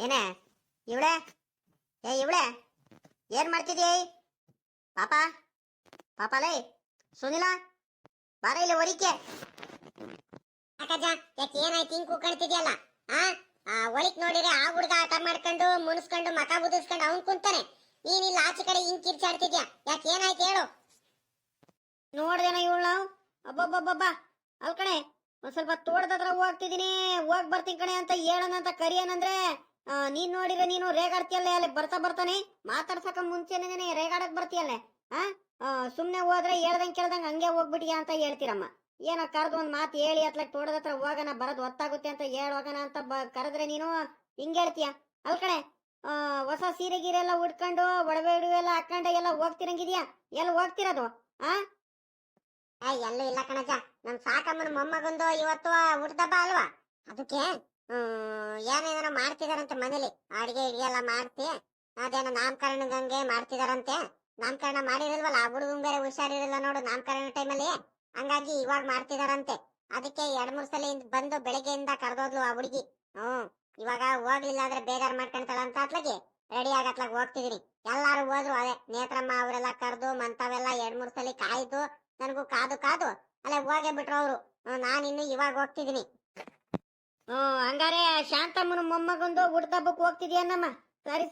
ಏನೇ ಇವಳೆ ಇವಳೆ ಏನ್ ಮಾಡ್ತಿದ್ಯ ಪಾಪ ಪಾಪಲೇ ಸುನಿಲ ಬಾರ ಇಲ್ಲಿ ಹೊರಿಕೆ ಯಾಕಜ್ಜ ಯಾಕೆ ಏನಾಯ್ತು ಹಿಂಗ್ ಕೂಕಣ್ತಿದ್ಯಲ್ಲ ಒಳಿಕ್ ನೋಡಿದ್ರೆ ಆ ಹುಡುಗ ಆಟ ಮಾಡ್ಕೊಂಡು ಮುನ್ಸ್ಕೊಂಡು ಮಕ ಬುದಿಸ್ಕೊಂಡು ಅವ್ನ್ ಕುಂತಾನೆ ನೀನಿಲ್ಲ ಆಚೆ ಕಡೆ ಹಿಂಗ್ ಕಿರ್ಚಾಡ್ತಿದ್ಯಾ ಯಾಕೆ ಏನಾಯ್ತು ಹೇಳು. ನೋಡ್ದೇನ ಇವಳು ನಾವು ಅಬ್ಬಬ್ಬಬ್ಬಬ್ಬ ಅಲ್ ಕಣೆ ಒಂದ್ ಸ್ವಲ್ಪ ತೋಟದ ಹತ್ರ ಹೋಗ್ತಿದೀನಿ ಹೋಗ್ ಬರ್ತೀನಿ ಕಣೆ ಅಂತ ಹೇಳೋಣ ಅಂತ ಕರಿಯನಂದ್ರೆ ನೀನ್ ನೋಡಿದ್ರೆ ನೀನು ರೇಗಾಡ್ತಿಯಲ್ಲ ಅಲ್ಲಿ ಬರ್ತಾನೆ ಮಾತಾಡ್ಸಕ ಮುಂಚೆನೆ ರೇಗಾಡಕ್ ಬರ್ತೀಯಲ್ಲೇ ಸುಮ್ನೆ ಹೋದ್ರೆ ಹೇಳ್ದಂಗ್ ಕೇಳ್ದಂಗ್ ಹಂಗೆ ಹೋಗ್ಬಿಟ್ಟಿಯಾ ಅಂತ ಹೇಳ್ತೀರಮ್ಮ. ಏನೋ ಕರೆದು ಒಂದ್ ಮಾತು ಹೇಳಿ ಅತ್ಲಕ್ ತೋಟದ ಹತ್ರ ಹೋಗೋಣ ಬರೋದು ಹೊತ್ತಾಗುತ್ತೆ ಅಂತ ಹೇಳೋಗಣ ಅಂತ ಕರೆದ್ರೆ ನೀನು ಹಿಂಗ್ ಹೇಳ್ತೀಯ ಅಲ್ ಕಣೆ. ಹೊಸ ಸೀರೆ ಗೀರೆ ಎಲ್ಲ ಉಟ್ಕೊಂಡು ಒಡವೆ ಎಲ್ಲ ಹಾಕೊಂಡು ಎಲ್ಲ ಹೋಗ್ತಿರಂಗಿದ್ಯಾ ಎಲ್ಲ ಹೋಗ್ತಿರೋದು ಎಲ್ಲೂ ಇಲ್ಲ ಕಣಜ್ಜ, ನಮ್ ಸಾಕಮ್ಮನ ಮೊಮ್ಮಗಂದು ಇವತ್ತು ಹುಡ್ದಬ್ಬ ಅಲ್ವಾ, ಅದಕ್ಕೆ ಏನೇನಾರ ಮಾಡ್ತಿದಾರಂತೆ ಮನೇಲಿ ಅಡಿಗೆ ಎಲ್ಲ ಮಾಡ್ತಿ ಅದೇನೋ ನಾಮಕರಣದಂಗೆ ಮಾಡ್ತಿದಾರಂತೆ. ನಾಮಕರಣ ಮಾಡಿರಲ್ವಲ್ಲ ಆ ಹುಡುಗನ್ ಬೇರೆ ಹುಷಾರಿರಲ್ಲ ನೋಡು ನಾಮಕರಣ ಟೈಮಲ್ಲಿ, ಹಂಗಾಗಿ ಇವಾಗ ಮಾಡ್ತಿದಾರಂತೆ. ಅದಕ್ಕೆ 2-3 ಸಲ ಬಂದು ಬೆಳಗ್ಗೆಯಿಂದ ಕರೆದೋದ್ಲು ಆ ಹುಡುಗಿ. ಇವಾಗ ಹೋಗ್ಲಿಲ್ಲ ಅಂದ್ರೆ ಬೇಜಾರ್ ಮಾಡ್ಕೊಂತಾಳ ಅಂತ ಅತ್ಲಾಗಿ ರೆಡಿ ಆಗತ್ಲಾಗ ಹೋಗ್ತಿದೀನಿ. ಎಲ್ಲಾರು ಹೋದ್ರು ಅದೇ ನೇತ್ರಮ್ಮ ಅವರೆಲ್ಲ ಕರೆದು ಮಂತಾವೆಲ್ಲ 2-3 ಸಲ ಕಾಯ್ದು ನನಗೂ ಕಾದು ಅಲ್ಲೇ ಹೋಗೇ ಬಿಟ್ರು ಅವ್ರು. ನಾನಿನ್ನು ಇವಾಗ ಹೋಗ್ತಿದೀನಿ. ಹಂಗಾರೆ ಶಾಂತಮ್ಮನ ಮೊಮ್ಮಗಂದು ಹುಡ್ದಬ್ಬಕ್ ಹೋಗ್ತಿದ್ಯನ್ನಮ್ಮ.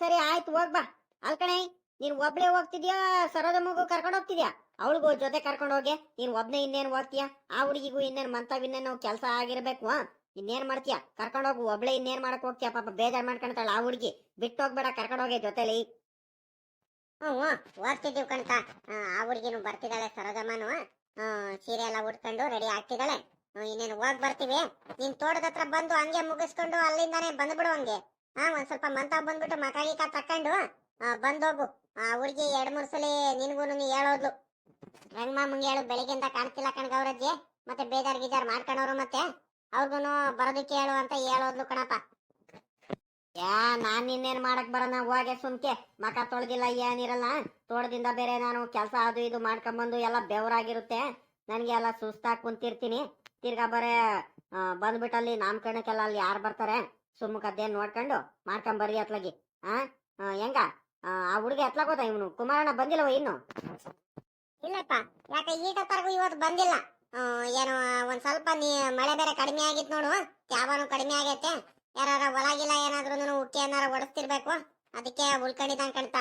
ಸರಿ ಆಯ್ತು ಹೋಗ್ಬಾ. ಅಲ್ಕಣೆ ನೀನ್ ಒಬ್ಳೆ ಹೋಗ್ತಿದ್ಯಾ ಸರೋದ ಮಗು ಕರ್ಕೊಂಡು ಹೋಗ್ತಿದ್ಯಾ? ಅವಳಿಗೂ ಜೊತೆ ಕರ್ಕೊಂಡು ಹೋಗಿ ನೀನ್ ಒಬ್ನೇ ಇನ್ನೇನ್ ಹೋಗ್ತೀಯಾ? ಆ ಹುಡುಗಿಗೂ ಇನ್ನೇನ್ ಮಂತಾವಿನ್ನೇನು ಕೆಲಸ ಆಗಿರ್ಬೇಕು. ಇನ್ನೇನ್ ಮಾಡ್ತೀಯಾ? ಕರ್ಕೊಂಡು ಹೋಗು. ಒಬ್ಳೆ ಇನ್ನೇನ್ ಮಾಡಕ್ ಹೋಗ್ತೀಯಾ? ಪಾಪ ಬೇಜಾರ್ ಮಾಡ್ಕೊಂತಾಳ ಆ ಹುಡುಗಿ. ಬಿಟ್ಟು ಹೋಗ್ಬೇಡ, ಕರ್ಕೊಂಡು ಹೋಗಿ ಜೊತೆಲಿ. ಹೋಗ್ತಿದ್ದೀವಿ ಕಣ್ಕ. ಆ ಹುಡುಗಿನು ಬರ್ತಿದ್ದಾಳೆ ಸರೋಜಮ್ಮನು. ಸೀರೆ ಎಲ್ಲ ಉಟ್ಕೊಂಡು ರೆಡಿ ಆಗ್ತಿದ್ದಾಳೆ. ಇನ್ನೇನು ಹೋಗ್ ಬರ್ತೀವಿ. ನೀನ್ ತೋಟದ ಹತ್ರ ಬಂದು ಹಂಗೆ ಮುಗಿಸ್ಕೊಂಡು ಅಲ್ಲಿಂದಾನೆ ಬಂದ್ಬಿಡು ಹಂಗೆ. ಒಂದ್ ಸ್ವಲ್ಪ ಮಂತಾವ್ ಬಂದ್ಬಿಟ್ಟು ಮಕಾಗಿಕ ತಕೊಂಡು ಬಂದೋಗು. ಆ ಹುಡುಗಿ 2-3 ಸಲ ನಿನ್ಗೂನು ಹೇಳೋದ್ಲು, ರಂಗಮ್ಮಂಗೆ ಹೇಳು ಬೆಳಿಗ್ಗೆಯಿಂದ ಕಾಣ್ತಿಲ್ಲ ಕಣ್ಗವ್ರಜ್ಜಿ, ಮತ್ತೆ ಬೇಜಾರ್ ಗೀಜಾರ್ ಮಾಡ್ಕೊಂಡವ್ರು, ಮತ್ತೆ ಅವ್ರಿಗೂನು ಬರೋದಕ್ಕೆ ಹೇಳು ಅಂತ ಹೇಳೋದ್ಲು ಕಣಪ್ಪ. ನಾನ್ ಇನ್ನೇನ್ ಮಾಡಕ್ ಬರೋಣ, ಹೋಗೆ ಸುಮ್ಕೆ ಮಕ ತೊಳ್ದಿಲ್ಲ ಏನಿರಲ್ಲ. ತೋಟದಿಂದ ಬೇರೆ ನಾನು ಕೆಲಸ ಅದು ಇದು ಮಾಡ್ಕೊಂಬಂದು ಎಲ್ಲ ಬೆವರಾಗಿರುತ್ತೆ. ನನ್ಗೆ ಎಲ್ಲ ಸುಸ್ತಾಗಿ ಕುಂತಿರ್ತೀನಿ. ತಿರ್ಗಾ ಬರೇ ಬಂದ್ಬಿಟ್ಟಲ್ಲಿ ನಾಮಕರಣಕ್ಕೆಲ್ಲ ಅಲ್ಲಿ ಯಾರು ಬರ್ತಾರೆ ಸುಮ್ಮಕದ್ದೇನ್ ನೋಡ್ಕೊಂಡು ಮಾಡ್ಕೊಂಬರ್ರಿ ಅತ್ಲಾಗಿ. ಹೆಂಗ ಆ ಹುಡುಗಿ ಎತ್ಲಾಗೋದ? ಇವನು ಕುಮಾರಣ್ಣ ಬಂದಿಲ್ಲವ ಇನ್ನು? ಇಲ್ಲಪ್ಪ, ಯಾಕೆ ಈಟತ್ತರ್ಗು ಇವತ್ತು ಬಂದಿಲ್ಲ. ಏನೋ ಒಂದ್ ಸ್ವಲ್ಪ ಮಳೆ ಬೇರೆ ಕಡಿಮೆ ಆಗಿತ್ ನೋಡು, ಯಾವನು ಕಡಿಮೆ ಆಗೈತೆ. ಯಾರ ಹೊಲಾಗಿಲ್ಲ ಏನಾದ್ರು ಉಕ್ಕಿ ಏನಾರ ಹೊಡಿಸ್ತಿರ್ಬೇಕು, ಅದಕ್ಕೆ ಉಳ್ಕೊಂಡಿದ್ದಂಗ್ ಕಣ್ತ.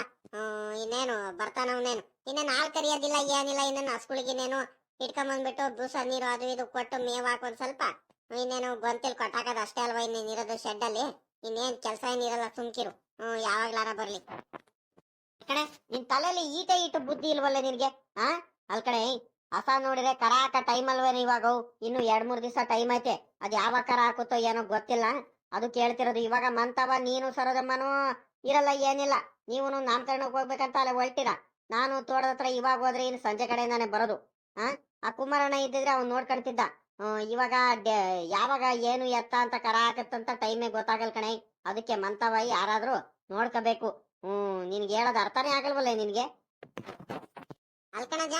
ಇನ್ನೇನು ಬರ್ತಾನ ಅವನೇನು. ಇನ್ನೇನು ಹಾಲ್ ಕರಿಯೋದಿಲ್ಲ ಏನಿಲ್ಲ. ಇನ್ನೇನು ಹಸ್ಗುಳಿಗಿನ್ನೇನು ಇಟ್ಕೊಂಬಂದ್ಬಿಟ್ಟು ಬೂಸ ನೀರು ಅದು ಇದು ಕೊಟ್ಟು ಮೇವ್ ಹಾಕೊಂದ್ ಸ್ವಲ್ಪ ಇನ್ನೇನು ಗೊಂತಿಲ್ ಕೊಟ್ಟಾಕದ ಅಷ್ಟೇ ಅಲ್ವಾ ಇನ್ನೇನ್ ಇರೋದು ಶೆಡ್ ಅಲ್ಲಿ. ಇನ್ನೇನ್ ಕೆಲ್ಸ ಏನಿರಲ್ಲ, ಸುಮ್ಕಿರು. ಯಾವಾಗ್ಲಾರ ಬರ್ಲಿ. ಕಣೆ ನಿನ್ ತಲೆಯಲ್ಲಿ ಈಟು ಬುದ್ಧಿ ಇಲ್ವಲ್ಲ ನಿನ್ಗೆ? ಅಲ್ ಕಣೆ ಹಸ ನೋಡಿದ್ರೆ ಕರ ಹಾಕ ಟೈಮ್ ಅಲ್ವೇನು ಇವಾಗ? ಇನ್ನು 2-3 ದಿವಸ ಟೈಮ್ ಐತೆ. ಅದ್ ಯಾವಾಗ ಕರ ಹಾಕುತ್ತೋ ಏನೋ ಗೊತ್ತಿಲ್ಲ. ಅದು ಕೇಳ್ತಿರೋದು. ಇವಾಗ ಮಂತವ ನೀನು ಸರೋಜಮ್ಮನು ಇರಲ್ಲ ಏನಿಲ್ಲ. ನೀವು ನಾಮಕರಣಕ್ಕೆ ಹೋಗ್ಬೇಕಂತ ಅಲ್ಲ ಹೊಲ್ಟಿರ. ನಾನು ತೋಟದ ಹತ್ರ ಇವಾಗ ಹೋದ್ರೆ ಇನ್ನು ಸಂಜೆ ಕಡೆಯಿಂದಾನೆ ಬರೋದು. ಆ ಕುಮಾರಣ್ಣ ಇದ್ದಿದ್ರೆ ಅವ್ನು ನೋಡ್ಕೊಂತಿದ್ದ. ಇವಾಗ ಯಾವಾಗ ಏನು ಎತ್ತ ಅಂತ ಕರ ಹಾಕತ್ತಂತ ಟೈಮೇ ಗೊತ್ತಾಗಲ್ ಕಣೆ. ಅದಕ್ಕೆ ಮಂತವ ಯಾರಾದ್ರೂ ನೋಡ್ಕೋಬೇಕು. ನಿನ್ಗೆ ಹೇಳೋದು ಅರ್ಥನೇ ಆಗಲ್ವಲ್ಲ ನಿನ್ಗೆ? ಅಲ್ಕಣಜ,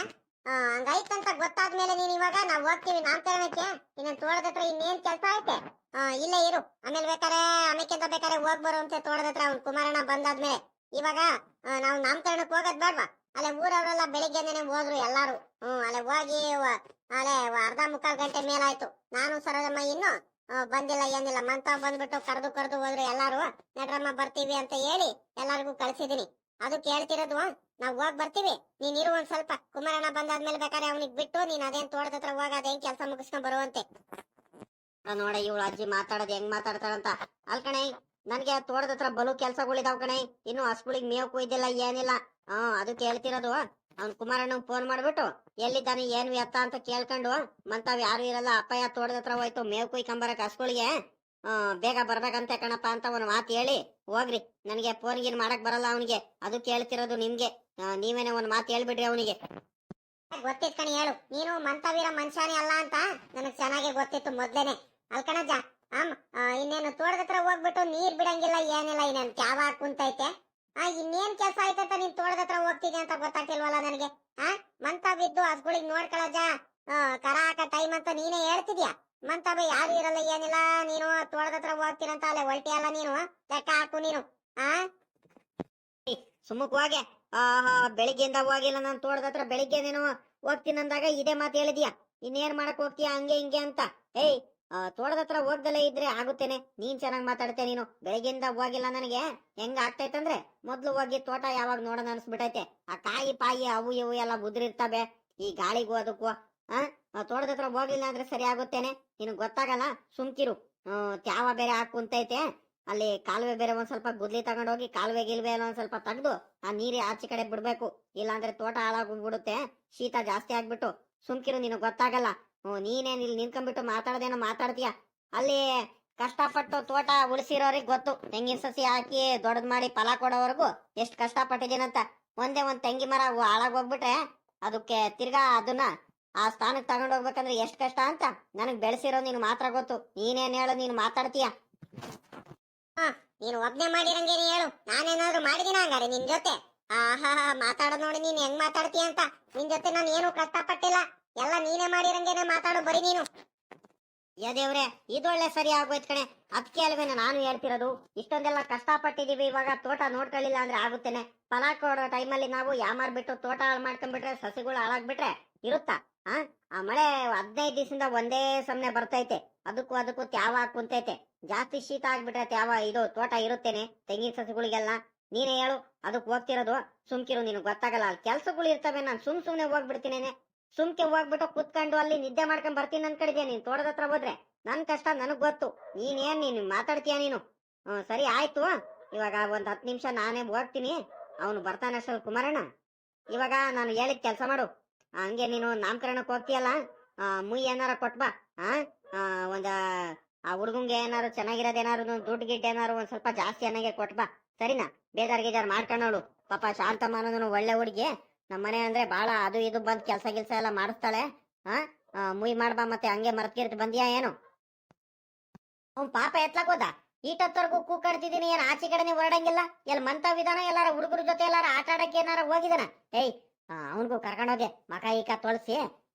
ಹಂಗಾಯ್ತಂತ ಗೊತ್ತಾದ್ಮೇಲೆ ನೀನ್ ಇವಾಗ ನಾವ್ ಹೋಗ್ತೀವಿ ನಾಮಕರಣಕ್ಕೆ. ಇನ್ನೊಂದ್ ತೋಟದ ಹತ್ರ ಇನ್ನೇನ್ ಕೆಲ್ಸ ಐತೆ? ಇಲ್ಲೇ ಇರು, ಆಮೇಲೆ ಬೇಕಾರೆ ಆಮೇಕಿಂತ ಬೇಕಾರೆ ಹೋಗ್ ಬರುವಂತೆ ತೋಟದ ಹತ್ರ ಅವ್ನ್ ಕುಮಾರಣ್ಣ ಬಂದಾದ್ಮೇಲೆ. ಇವಾಗ ನಾವು ನಾಮಕರಣಕ್ಕೆ ಹೋಗೋದ್ ಬೇಡ್ವಾ? ಅಲ್ಲೇ ಊರವ್ರೆಲ್ಲ ಬೆಳಿಗ್ಗೆನೆ ಹೋದ್ರು ಎಲ್ಲಾರು. ಅಲ್ಲೇ ಹೋಗಿ ಅಲ್ಲೇ 1/2-3 ಗಂಟೆ ಮೇಲಾಯ್ತು. ನಾನು ಸರೋಜಮ್ಮ ಇನ್ನು ಬಂದಿಲ್ಲ ಏನಿಲ್ಲ. ಮಂತಾವ್ ಬಂದ್ಬಿಟ್ಟು ಕರೆದು ಹೋದ್ರು ಎಲ್ಲಾರು. ನಡ್ರಮ್ಮ ಬರ್ತೀವಿ ಅಂತ ಹೇಳಿ ಎಲ್ಲಾರ್ಗು ಕಳ್ಸಿದೀನಿ. ಅದು ಕೇಳ್ತಿರೋದು. ನಾವ್ ಹೋಗ್ ಬರ್ತೀವಿ, ನೀನ್ ಇರು ಒಂದ್ ಸ್ವಲ್ಪ. ಕುಮಾರಣ್ಣ ಬಂದಾದ್ಮೇಲೆ ಬೇಕಾದ್ರೆ ಅವನಿಗೆ ಬಿಟ್ಟು ನೀನ್ ಅದೇನ್ ತೋಟದ ಹತ್ರ ಹೋಗ ಅದೇನ್ ಕೆಲಸ ಮುಗಿಸ್ಕೊಂಡ್ ಬರುವಂತೆ. ನೋಡ ಇವಳು ಅಜ್ಜಿ ಮಾತಾಡೋದು ಹೆಂಗ್ ಮಾತಾಡ್ತಾಳಂತ. ಅಲ್ ಕಣೆ ನನ್ಗೆ ತೋಟದ ಹತ್ರ ಬಲು ಕೆಲ್ಸಗಳಿದಾವ್ ಕಣೆ. ಇನ್ನು ಹಸ್ಗುಳಿಗ್ ಮೇವ್ ಕುಯ್ದಿಲ್ಲ ಏನಿಲ್ಲ. ಅದು ಕೇಳ್ತಿರೋದು. ಅವ್ನ್ ಕುಮಾರಣ್ಣ ಫೋನ್ ಮಾಡ್ಬಿಟ್ಟು ಎಲ್ಲಿದ್ದಾನೆ ಏನು ಎತ್ತ ಅಂತ ಕೇಳ್ಕೊಂಡು ಮಂತಾವ್ ಯಾರು ಇರಲ್ಲ, ಅಪ್ಪಯ್ಯ ತೋಟದ ಹತ್ರ ಹೋಯ್ತು ಮೇವ್ ಕುಯ್ಕೊಂಬರಕ್ ಹಸ್ಗುಳಿಗೆ ಬೇಗ ಬರ್ಬೇಕಂತೆ ಕಣಪ್ಪ ಅಂತ ಒಂದ್ ಮಾತು ಹೇಳಿ ಹೋಗ್ರಿ. ನನಗೆ ಫೋನ್ ಗೀನ್ ಮಾಡಕ್ ಬರಲ್ಲ ಅವನಿಗೆ. ಅದು ಕೇಳ್ತಿರೋದು ನಿಮ್ಗೆ. ನೀವೇನೆ ಒಂದ್ ಮಾತು ಹೇಳ್ಬಿಡ್ರಿ ಅವನಿಗೆ. ಗೊತ್ತಿತ್ ಕಣಿ, ಹೇಳು. ನೀನು ಮಂತವೀರ ಮನುಷ್ಯನೇ ಅಲ್ಲ ಅಂತ ನನಗ್ ಚೆನ್ನಾಗಿ ಗೊತ್ತಿತ್ತು ಮೊದ್ಲೇನೆ. ಅಲ್ಕಣಜ್ಜ, ಇನ್ನೇನು ತೋಟದ ಹತ್ರ ಹೋಗ್ಬಿಟ್ಟು ನೀರ್ ಬಿಡಂಗಿಲ್ಲ ಏನಿಲ್ಲ. ಇನ್ನೇನು ತ್ಯಾವ ಕುಂತೈತೆ. ಇನ್ನೇನ್ ಕೆಲ್ಸ ಆಯ್ತಂತ ನೀನ್ ತೋಟದ ಹತ್ರ ಹೋಗ್ತಿದ್ದೆ ಅಂತ ಗೊತ್ತಾಗ್ತಿಲ್ವಲ್ಲ ನನಗೆ. ಮಂತ ಬಿದ್ದು ಹಸ್ಗುಳಿಗ್ ನೋಡ್ಕೊಳಜ, ಕರ ಹಾಕ ಟೈಮ್ ಅಂತ ನೀನೇ ಹೇಳ್ತಿದ್ಯಾ. ಮಂತಬ ಯಾರು ಇರಲ್ಲ ಏನಿಲ್ಲ, ನೀನು ತೋಟದ ಹತ್ರ ಹೋಗ್ತೀನಂತ ಅಲ್ಲೇ ಹೊಲ್ಟಿ ಅಲ್ಲ ನೀನು, ಲೆಕ್ಕ ಹಾಕು ನೀನು. ಆ ಸುಮ್ಮಕ್ ಹೋಗೆ. ಬೆಳಿಗ್ಗೆಯಿಂದ ಹೋಗಿಲ್ಲ ನಾನು ತೋಟದ ಹತ್ರ. ಬೆಳಿಗ್ಗೆ ನೀನು ಹೋಗ್ತೀನಿ ಅಂದಾಗ ಇದೇ ಮಾತು ಹೇಳಿದ್ಯಾ, ಇನ್ನೇನ್ ಮಾಡಕ್ ಹೋಗ್ತೀಯ ಹಂಗೆ ಹಿಂಗೆ ಅಂತ. ಏಯ್, ತೋಟದ ಹತ್ರ ಹೋಗ್ದಲೇ ಇದ್ರೆ ಆಗುತ್ತೇನೆ. ನೀನ್ ಚೆನ್ನಾಗ್ ಮಾತಾಡ್ತೆ. ನೀನು ಬೆಳಿಗ್ಗೆಯಿಂದ ಹೋಗಿಲ್ಲ, ನನಗೆ ಹೆಂಗ ಆಗ್ತೈತಂದ್ರೆ ಮೊದ್ಲು ಹೋಗಿ ತೋಟ ಯಾವಾಗ ನೋಡೋಣ ಅನ್ಸ್ಬಿಟ್ಟೈತೆ. ಆ ಕಾಯಿ ಪಾಯಿ ಅವು ಇವು ಎಲ್ಲ ಉದ್ರಿರ್ತಾವೆ ಈ ಗಾಳಿಗೂ ಅದಕ್ಕೂ. ತೋಟದ ಹತ್ರ ಹೋಗಿಲ್ಲ ಅಂದ್ರೆ ಸರಿ ಆಗುತ್ತೇನೆ. ನಿನಗ್ ಗೊತ್ತಾಗಲ್ಲ, ಸುಮ್ಕಿರು. ತ್ಯಾವ ಬೇರೆ ಹಾಕುಂತೈತೆ ಅಲ್ಲಿ. ಕಾಲುವೆ ಬೇರೆ ಒಂದ್ ಸ್ವಲ್ಪ ಗುದ್ಲಿ ತಗೊಂಡೋಗಿ ಕಾಲುವೆ ಗಿಲ್ವೆ ಎಲ್ಲ ಒಂದ್ ಸ್ವಲ್ಪ ತೆಗ್ದು ಆ ನೀರಿ ಆಚೆ ಕಡೆ ಬಿಡ್ಬೇಕು. ಇಲ್ಲಾಂದ್ರೆ ತೋಟ ಹಾಳಾಗೋಗ್ಬಿಡುತ್ತೆ, ಶೀತ ಜಾಸ್ತಿ ಆಗ್ಬಿಟ್ಟು. ಸುಮ್ಕಿರು, ನಿನಗ್ ಗೊತ್ತಾಗಲ್ಲ. ನೀನೇನ್ ಇಲ್ಲಿ ನಿಂತ್ಕೊಂಡ್ಬಿಟ್ಟು ಮಾತಾಡದೇನೋ ಮಾತಾಡ್ತೀಯ. ಅಲ್ಲಿ ಕಷ್ಟಪಟ್ಟು ತೋಟ ಉಳಿಸಿರೋರಿಗೆ ಗೊತ್ತು. ತೆಂಗಿನ ಸಸಿ ಹಾಕಿ ದೊಡ್ಡದ್ ಮಾಡಿ ಫಲ ಕೊಡೋವರೆಗೂ ಎಷ್ಟ್ ಕಷ್ಟ ಪಟ್ಟಿದ್ದೀನಂತ. ಒಂದೇ ಒಂದ್ ತೆಂಗಿ ಮರ ಹಾಳಾಗೋಗ್ಬಿಟ್ರೆ ಅದಕ್ಕೆ ತಿರ್ಗಾ ಅದನ್ನ ಆ ಸ್ಥಾನಕ್ಕೆ ತಗೊಂಡೋಗ್ಬೇಕಂದ್ರೆ ಎಷ್ಟ್ ಕಷ್ಟ ಅಂತ ನನಗ್ ಬೆಳೆಸಿರೋ ನೀನು ಮಾತ್ರ ಗೊತ್ತು. ನೀನೇನ್ ಹೇಳು, ನೀನು ಮಾತಾಡ್ತೀಯ. ನೀನು ಒಬ್ನೇ ಮಾಡಿರಂಗೇನೆ ಹೇಳು, ನಾನೇನಾದ್ರು ಮಾಡಿದಿನ ಹಂಗಾರೆ ನಿನ್ ಜೊತೆ? ಆಹಾ, ಮಾತಾಡೋದ್ ನೋಡಿ ನೀನ್ ಹೆಂಗ್ ಮಾತಾಡ್ತೀಯ ಅಂತ. ನಿನ್ ಜೊತೆ ನಾನು ಏನು ಕಷ್ಟಪಟ್ಟಿಲ್ಲ, ಎಲ್ಲ ನೀನೇ ಮಾಡಿರಂಗೇನೆ ಮಾತಾಡು ಬರೀ ನೀನು. ದೇವ್ರೆ, ಇದೊಳ್ಳೆ ಸರಿ ಆಗೋಯ್ತು ಕಣೆ. ಅದಕ್ಕೆ ಅಲ್ವೇನ ನಾನು ಹೇಳ್ತಿರೋದು, ಇಷ್ಟೊಂದೆಲ್ಲ ಕಷ್ಟಪಟ್ಟಿದೀವಿ, ಇವಾಗ ತೋಟ ನೋಡ್ಕೊಳ್ಳಿಲ್ಲ ಅಂದ್ರೆ ಆಗುತ್ತೇನೆ. ಫಲ ಕೊಡೋ ಟೈಮಲ್ಲಿ ನಾವು ಯಾಮಾರ್ಬಿಟ್ಟು ತೋಟ ಹಾಳು ಮಾಡ್ಕೊಂಡ್ಬಿಟ್ರೆ, ಸಸಿಗಳು ಹಾಳಾಗ್ಬಿಟ್ರೆ ಇರುತ್ತಾ? ಆ ಮಳೆ 15 ದಿವಸದಿಂದ ಒಂದೇ ಸಮನೆ ಬರ್ತೈತೆ, ಅದಕ್ಕೂ ತ್ಯಾವ ಕುಂತೈತೆ. ಜಾಸ್ತಿ ಶೀತ ಆಗ್ಬಿಟ್ರೆ ತ್ಯಾವ ಇದು ತೋಟ ಇರುತ್ತೇನೆ ತೆಂಗಿನ ಸಸಿಗಳಿಗೆಲ್ಲ. ನೀನೇ ಹೇಳು, ಅದಕ್ಕೆ ಹೋಗ್ತಿರೋದು. ಸುಮ್ಕಿರು, ನಿನಗೆ ಗೊತ್ತಾಗಲ್ಲ. ಅಲ್ಲಿ ಕೆಲ್ಸಗಳು ಇರ್ತವೆ, ನಾನು ಸುಮ್ನೆ ಹೋಗ್ಬಿಡ್ತೀನೇನೆ. ಸುಮ್ಕೆ ಹೋಗ್ಬಿಟ್ಟು ಕುತ್ಕೊಂಡು ಅಲ್ಲಿ ನಿದ್ದೆ ಮಾಡ್ಕೊಂಡ್ ಬರ್ತೀನಿ ಅನ್ಕಡಿದ್ಯಾ ನೀನ್ ತೋಟದ ಹತ್ರ ಹೋದ್ರೆ? ನನ್ ಕಷ್ಟ ನನಗ್ ಗೊತ್ತು. ನೀನು ಮಾತಾಡ್ತೀಯ ನೀನು. ಸರಿ ಆಯ್ತು. ಇವಾಗ ಒಂದ್ 10 ನಿಮಿಷ ನಾನೇ ಹೋಗ್ತೀನಿ, ಅವನು ಬರ್ತಾನಷ್ಟಲ್ ಕುಮಾರಣ್ಣ. ಇವಾಗ ನಾನು ಹೇಳಿದ ಕೆಲಸ ಮಾಡು. ಹಂಗೆ ನೀನು ನಾಮಕರಣಕ್ಕೆ ಹೋಗ್ತೀಯಲ್ಲ, ಮುಯ್ ಏನಾರ ಕೊಟ್ಬಾ. ಒಂದ ಆ ಹುಡುಗಂಗೆ ಏನಾರು ಚೆನ್ನಾಗಿರೋದೇನಾರು ದುಡ್ಡು ಗಿಡ್ಡು ಏನಾರು ಒಂದ್ ಸ್ವಲ್ಪ ಜಾಸ್ತಿ ಅನ್ನಂಗೆ ಕೊಟ್ಬಾ, ಸರಿನಾ? ಬೇಜಾರ್ ಗೀಜಾರ್ ಮಾಡ್ಕೊಂಡವಳು ಪಾಪ. ಶಾಂತಮ್ಮ ಅನ್ನೋದನ್ನು ಒಳ್ಳೆ ಹುಡುಗಿ. ನಮ್ಮನೆ ಅಂದ್ರೆ ಬಾಳ ಅದು ಇದು ಬಂದ್ ಕೆಲ್ಸ ಗಿಲ್ಸ ಎಲ್ಲ ಮಾಡಿಸ್ತಾಳೆ. ಮುಯ್ ಮಾಡ್ಬಾ. ಮತ್ತೆ ಹಂಗೆ ಮರ್ತ್ಗಿರ್ತಿ ಬಂದಿಯಾ ಏನು? ಅವ್ನ್ ಪಾಪ ಎತ್ಲಕ್ ಹೋದ? ಈಟತ್ತವರೆಗೂ ಕೂಕಾಡ್ತಿದೀನಿ, ಏನ್ ಆಚೆ ಕಡೆನೆ ಹೊರಡಂಗಿಲ್ಲ? ಎಲ್ ಮಂತವಿದಾನ? ಎಲ್ಲಾರ ಹುಡುಗರ ಜೊತೆ ಎಲ್ಲಾರ ಆಟ ಆಡಕ್ಕೆ ಏನಾರ ಹೋಗಿದಾನ? ಏಯ್, ಅವನ್ಗೂ ಕರ್ಕೊಂಡೋಗೆ ಮಕ ಈಕ ತೊಳಸಿ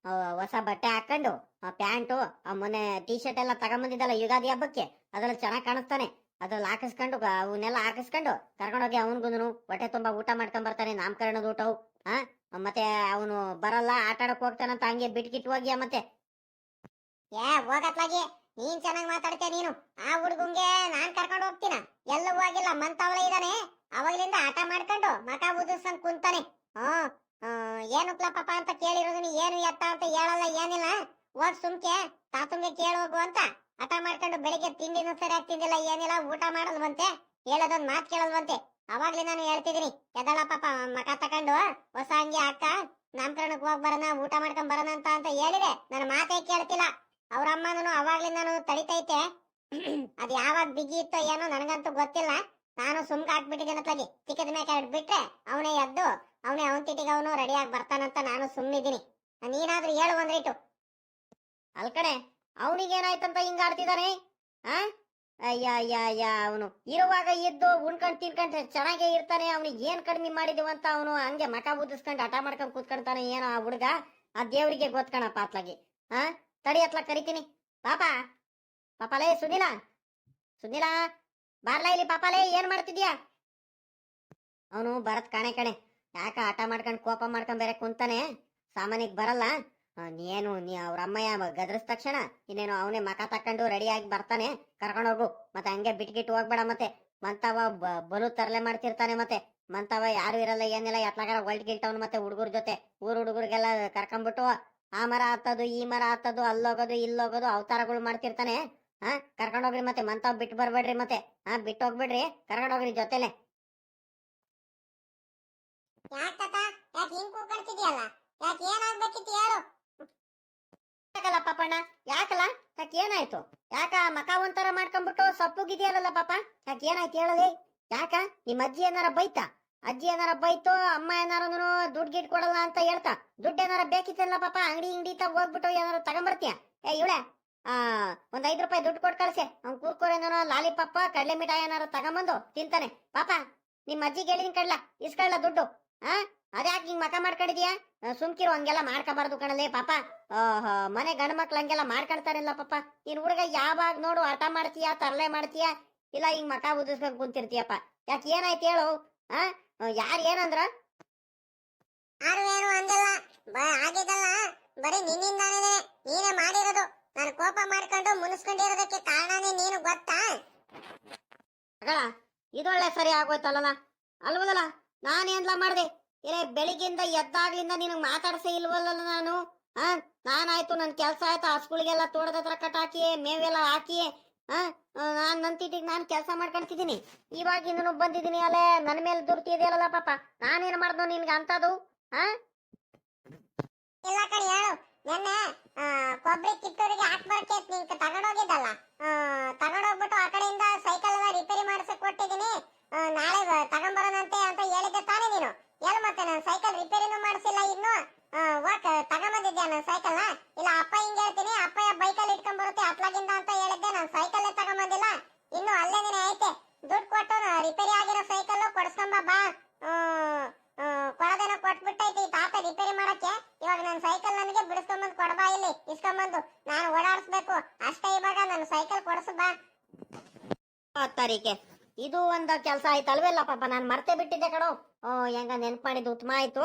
ಹೊಸ ಬಟ್ಟೆ ಹಾಕೊಂಡು ಪ್ಯಾಂಟು ಮೊನ್ನೆ ಟೀ ಶರ್ಟ್ ಎಲ್ಲ ತಗೊಂಬಂದಿದ್ದಲ್ಲ ಯುಗಾದಿ ಹಬ್ಬಕ್ಕೆ, ಅದ್ರಲ್ಲಿ ಚೆನ್ನಾಗ್ ಕಾಣಿಸ್ತಾನೆ. ಅದ್ರಲ್ಲಿ ಹಾಕಿಸ್ಕೊಂಡು ಅವನ್ನೆಲ್ಲ ಹಾಕಿಸ್ಕೊಂಡು ಕರ್ಕೊಂಡೋಗಿ ಅವನ್ಗುನು ಹೊಟ್ಟೆ ತುಂಬಾ ಊಟ ಮಾಡ್ಕೊಂಡ್ ಬರ್ತಾನೆ. ನಾಮಕರಣದ ಊಟವು. ಮತ್ತೆ ಅವನು ಬರಲ್ಲ, ಆಟ ಆಡಕ್ ಹೋಗ್ತಾನಂತ ಹಂಗೆ ಬಿಟ್ಕಿಟ್ ಹೋಗಿಯ ಮತ್ತೆ. ಹೋಗತ್ಲಾಗಿ, ನೀನ್ ಚೆನ್ನಾಗ್ ಮಾತಾಡ್ತೀಯ ನೀನು. ಆ ಹುಡುಗಂಗೆ ನಾನ್ ಕರ್ಕೊಂಡು ಹೋಗ್ತೀನ? ಎಲ್ಲ ಹೋಗಿಲ್ಲ, ಮಂತವಳ ಇದಾನೆ. ಅವಾಗ್ಲಿಂದ ಆಟ ಮಾಡ್ಕೊಂಡು ಮಕ ಉದಿಸ್ಕೊಂಡ್ ಕುಂತಾನೆ. ಏನುಕ್ಲ ಪಾಪ ಅಂತ ಕೇಳಿರೋದು, ಏನು ಎತ್ತ ಅಂತ ಹೇಳಲ್ಲ ಏನಿಲ್ಲ. ಹೋಗ್ ಸುಮ್ಕೆ ತಾತುಂಗೆ ಕೇಳೋಗು ಅಂತ ಹಠ ಮಾಡ್ಕೊಂಡು ಬೆಳಿಗ್ಗೆ ತಿಂಡಿನೂ ಸರಿಯಾಗಿ ತಿಂದಿಲ್ಲ ಏನಿಲ್ಲ, ಊಟ ಮಾಡಲ್ವಂತೆ, ಹೇಳೋದೊಂದ್ ಮಾತ್ ಕೇಳಲ್ವಂತೆ. ಅವಾಗ್ಲೇ ನಾನು ಹೇಳ್ತಿದೀನಿ, ಎದಳ ಪಾಪ ಮಕ ತಕೊಂಡು ಹೊಸ ಅಂಗಿ ಹಾಕ ನಾಮಕರಣಕ್ಕೆ ಹೋಗ್ ಬರೋಣ, ಊಟ ಮಾಡ್ಕೊಂಡ್ ಬರೋಣ ಅಂತ ಹೇಳಿದೆ. ನನ್ನ ಮಾತೇ ಕೇಳ್ತಿಲ್ಲ. ಅವ್ರ ಅಮ್ಮನೂ ಅವಾಗ್ಲಿಂದ ತಡಿತೈತೆ. ಅದ್ ಯಾವಾಗ ಬಿಗಿ ಇತ್ತೋ ಏನೋ ನನಗಂತೂ ಗೊತ್ತಿಲ್ಲ. ನಾನು ಸುಮ್ಕ ಹಾಕ್ಬಿಟ್ಟಿದ್ದೇನೆ ಅತ್ಲಾಗಿ. ಚಿಕ್ಕದ ಮೇಲೆ ಬಿಟ್ರೆ ಅವನೇ ಎದ್ದು ಅವನೇ ಅವನ್ ತಿಟ್ಟಿಗೆ ಅವನು ರೆಡಿಯಾಗಿ ಬರ್ತಾನಂತ ನಾನು ಸುಮ್ಮನಿದ್ದೀನಿ. ನೀನಾದ್ರೂ ಹೇಳು ಒಂದ್ರಿಟ್ಟು. ಅಲ್ಕಣೆ, ಅವನಿಗೇನಾಯ್ತಂತ ಹಿಂಗ ಆಡ್ತಿದಾನೆ? ಅಯ್ಯ ಅವನು ಇರುವಾಗ ಇದ್ದು ಉಣ್ಕೊಂಡ್ ತಿನ್ಕೊಂಡ್ ಚೆನ್ನಾಗೇ ಇರ್ತಾನೆ. ಅವ್ನಿಗೆ ಏನ್ ಕಡಿಮೆ ಮಾಡಿದೀವ ಅಂತ ಅವನು ಹಂಗೆ ಮಕ ಬುದ್ಧಿಸ್ಕೊಂಡ್ ಹಠ ಮಾಡ್ಕೊಂಡ್ ಕೂತ್ಕೊಂತಾನೆ ಏನೋ ಆ ಹುಡುಗ. ಆ ದೇವ್ರಿಗೆ ಗೊತ್ಕಣಪ್ಪ ಅತ್ಲಾಗಿ. ತಡಿ ಅತ್ಲ ಕರಿತೀನಿ. ಪಾಪಾಲೇ ಸುನಿಲ ಬಾರ್ಲಾ ಇಲ್ಲಿ. ಪಾಪಾಲೇ, ಏನ್ ಮಾಡ್ತಿದ್ಯಾ? ಅವನು ಬರತ್ ಕಣೆ. ಯಾಕ ಹಠ ಮಾಡ್ಕೊಂಡ್ ಕೋಪ ಮಾಡ್ಕೊಂಡ್ ಬೇರೆ ಕುಂತಾನೆ, ಸಾಮಾನ್ಯಕ್ ಬರಲ್ಲ. ನೀ ಅವ್ರ ಅಮ್ಮಯ್ಯ ಗದ್ರಸ್ ತಕ್ಷಣ ಇನ್ನೇನು ಅವನೇ ಮಕ ತಕೊಂಡು ರೆಡಿಯಾಗಿ ಬರ್ತಾನೆ. ಕರ್ಕೊಂಡೋಗು. ಮತ್ತೆ ಹಂಗೆ ಬಿಟ್ಗಿಟ್ಟು ಹೋಗ್ಬೇಡ. ಮತ್ತೆ ಮಂತವ ಬಲು ತರಲೆ ಮಾಡ್ತಿರ್ತಾನೆ. ಮತ್ತೆ ಮಂತವ ಯಾರು ಇರಲ್ಲ ಏನಿಲ್ಲ, ಎತ್ಲಾಗಾರ ಒಲ್ಟ್ ಗಿಲ್ಟವನು. ಮತ್ತೆ ಹುಡುಗರ ಜೊತೆ ಊರ್ ಹುಡುಗರಿಗೆಲ್ಲ ಕರ್ಕೊಂಡ್ಬಿಟ್ಟು ಆ ಮರ ಹತ್ತದು ಈ ಮರ ಹತ್ತದು, ಅಲ್ಲೋಗೋದು ಇಲ್ಲೋಗೋದು ಅವತಾರಗಳು ಮಾಡ್ತಿರ್ತಾನೆ. ಕರ್ಕೊಂಡೋಗ್ರಿ. ಮತ್ತೆ ಮಂತವ್ ಬಿಟ್ಟು ಬರ್ಬೇಡ್ರಿ. ಮತ್ತೆ ಬಿಟ್ಟು ಹೋಗ್ಬಿಡ್ರಿ, ಕರ್ಕೊಂಡೋಗ್ರಿ ಜೊತೆಲೆ. ಯಾಕೆ ಹಿಂಗ್ ಕೂಗಾಡ್ತಿದ್ಯಲ್ಲ? ಯಾಕೆ ಏನಾಗ್ಬೇಕಿತ್ತು ಹೇಳು? ಯಾಕಲ್ಲ ಪಾಪಣ್ಣ, ಯಾಕಲ್ಲ? ಯಾಕೆ ಏನಾಯ್ತು? ಯಾಕ ಮಕ ಒಂಥರ ಮಾಡ್ಕೊಂಡ್ಬಿಟ್ಟು ಸಪ್ಪುಗಿದ್ಯಲ್ಲ ಪಾಪ? ಯಾಕೆ ಏನಾಯ್ತು ಹೇಳಲಿ? ಯಾಕ ನಿಮ್ ಅಜ್ಜಿ ಏನಾರ ಬೈತಾ? ಅಜ್ಜಿ ಏನಾರ ಬೈತು, ಅಮ್ಮ ಏನಾರು ದುಡ್ಡು ಗಿಡ್ ಕೊಡಲ್ಲ ಅಂತ ಹೇಳ್ತಾ, ದುಡ್ಡು ಏನಾರ ಬೇಕಿತ್ತಲ್ಲ ಪಾಪ? ಅಂಗಡಿ ಹೋಗ್ಬಿಟ್ಟು ಏನಾರು ತಗೊಂಬರ್ತೀಯ? ಇವಳೆ ಒಂದ್ 5 ರೂಪಾಯಿ ದುಡ್ಡು ಕೊಟ್ಟು ಕಳ್ಸೆ. ಅವ್ನ್ ಕೂರ್ಕೋರೇನೋ ಲಾಲಿಪಪ್ಪ ಕಡಲೆ ಮಿಠಾಯಿ ಏನಾರು ತಗೊಂಬಂದು ತಿಂತಾನೆ ಪಾಪ. ನಿಮ್ ಅಜ್ಜಿಗೆ ಹೇಳಿದೀನಿ ಕಡ್ಲ, ಇಸ್ಕೊಳ್ಳ ದುಡ್ಡು. ಅದ್ಯಾಕೆ ಹಿಂಗ್ ಮಕ ಮಾಡ್ಕೊಂಡಿದ್ಯಾ? ಸುಮ್ಕಿರು, ಹಂಗೆಲ್ಲ ಮಾಡ್ಕೋಬಾರ್ದು ಕಣಲೆ ಪಾಪ. ಮನೆ ಗಂಡ ಮಕ್ಳು ಹಂಗೆಲ್ಲ ಮಾಡ್ಕೊಳ್ತಾರಿಲ್ಲ ಪಾಪ. ನೀನ್ ಹುಡುಗ ಯಾವಾಗ ನೋಡು ಹಠ ಮಾಡ್ತೀಯಾ, ತರಲೆ ಮಾಡ್ತೀಯಾ, ಇಲ್ಲ ಹಿಂಗ್ ಮಕ ಉದಿಸ್ಕೊಂಡ್ ಕುಂತಿರ್ತೀಯಪ್ಪ. ಯಾಕೆ ಏನಾಯ್ತು ಹೇಳು? ಯಾರು ಏನಂದ್ರ? ಯಾರು ಏನು ಅಂದಿಲ್ಲ, ಆಗಿದ್ದಲ್ಲ ಬರೀ ನಿನ್ನಿಂದಾನೇ, ನೀನೇ ಮಾಡಿರೋದು. ನಾನು ಕೋಪ ಮಾಡ್ಕೊಂಡು ಮುನಿಸ್ಕೊಂಡಿರೋದಕ್ಕೆ ಕಾರಣನೇ ನೀನು, ಗೊತ್ತಾ? ಮಗಳ, ಇದೊಳ್ಳೆ ಸರಿ ಆಗೋಯ್ತಲ್ಲ ಅಲ್ವದಲ್ಲ? ನಾನೇನ್ಲ ಮಾಡ್ದೆ? ಏ ಬೆಳಿಗ್ಗೆಯಿಂದ ಎದ್ದಾಗ್ಲಿಂದ ನಿನಗ್ ಮಾತಾಡ್ಸೇ ಇಲ್ವಲ್ಲ ನಾನು? ನಾನಾಯ್ತು, ನನ್ ಕೆಲ್ಸ ಆಯ್ತು, ಹಸ್ಗಳಿಗೆಲ್ಲ ತೋಟದ ಹತ್ರ ಕಟಾಕಿ ಮೇವೆಲ್ಲ ಹಾಕಿ ನಾನ್ ನಂತಿಟ್ಟಿಗೆ ನಾನು ಕೆಲಸ ಮಾಡ್ಕೊಂತಿದ್ದೀನಿ. ಇವಾಗಿಂದನು ಬಂದಿದ್ದೀನಿ, ಅಲ್ಲೇ ನನ್ನ ಮೇಲೆ ದುರ್ತಿದೆಯಲ್ಲ ಪಾಪ. ನಾನೇನ್ ಮಾಡ್ದೋ ನಿನ್ಗೆ ಅಂತದು? ಇಲ್ಲ ಕಣಿ, ಹೇಳು. ನೆನ್ನೆ ಕೊಬ್ಬರಿ ಕಿತ್ತೂರಿಗೆ ಹಾಕ್ಬರಕ್ಕೆ ನೀನ್ ತಗೊಂಡೋಗಿದ್ದಲ್ಲ, ತಗೊಂಡೋಗ್ಬಿಟ್ಟು ಆ ಕಡೆಯಿಂದ ಸೈಕಲ್ ಎಲ್ಲ ರಿಪೇರಿ ಮಾಡಿಸಕ್ ಕೊಟ್ಟಿದ್ದೀನಿ, ನಾಳೆ ತಗೊಂಬರೋಣಂತೆ ಅಂತ ಹೇಳಿದ್ದೆ ತಾನೇ ನೀನು? ಎಲ್ ಮತ್ತೆ ನಾನು ಸೈಕಲ್ ರಿಪೇರಿನೂ ಮಾಡಿಸಿಲ್ಲ ಇನ್ನು. ತಗೊಂಬಂದಿದ್ಯಾ ನನ್ನ ಸೈಕಲ್ನ? ಇಲ್ಲ ಅಪ್ಪ ಹಿಂಗ್ ಹೇಳ್ತೀನಿ, ಅಪ್ಪಯ್ಯ ಬೈಕಲ್ಲಿ ಇಟ್ಕೊಂಡ್ ಬರುತ್ತೆ ಅತ್ಲಾಗಿಂದ ಅಂತ ಹೇಳಿದ್ದೆ. ನಾನು ಸೈಕಲ್ ತಗೊಂಬಂದಿಲ್ಲ ಇನ್ನು, ಅಲ್ಲೇನೇ ಐತೆ. ದುಡ್ಡು ಕೊಟ್ಟು ರಿಪೇರಿ ಆಗಿರೋ ಸೈಕಲ್ ಕೊಡ್ಸ್ಕೊಂಬ ಬಾ. ಕೊಡದೇನೋ ಕೊಟ್ಬಿಟ್ಟೈತಿ ಈ ತಾತ ರಿಪೇರಿ ಮಾಡಕ್ಕೆ. ಇವಾಗ ನನ್ನ ಸೈಕಲ್ ನನಗೆ ಬಿಡಿಸ್ಕೊಂಬಂದು ಕೊಡಬಾ, ಇಲ್ಲಿ ಇಸ್ಕೊಂಬಂದು ನಾನು ಓಡಾಡಿಸ್ಬೇಕು ಅಷ್ಟೇ. ಇವಾಗ ನನ್ನ ಸೈಕಲ್ ಕೊಡ್ಸು ಬಾ. ತಾರೀಕೆ ಇದು ಒಂದ್ ಕೆಲಸ ಆಯ್ತಲ್ವೆಲ್ಲ ಪಾಪ, ನಾನು ಮರ್ತೇ ಬಿಟ್ಟಿದ್ದೆ ಕಣೋ. ಹೆಂಗ ನೆನ್ಪು ಮಾಡಿದ್ದು ಉತ್ತಮ ಆಯ್ತು.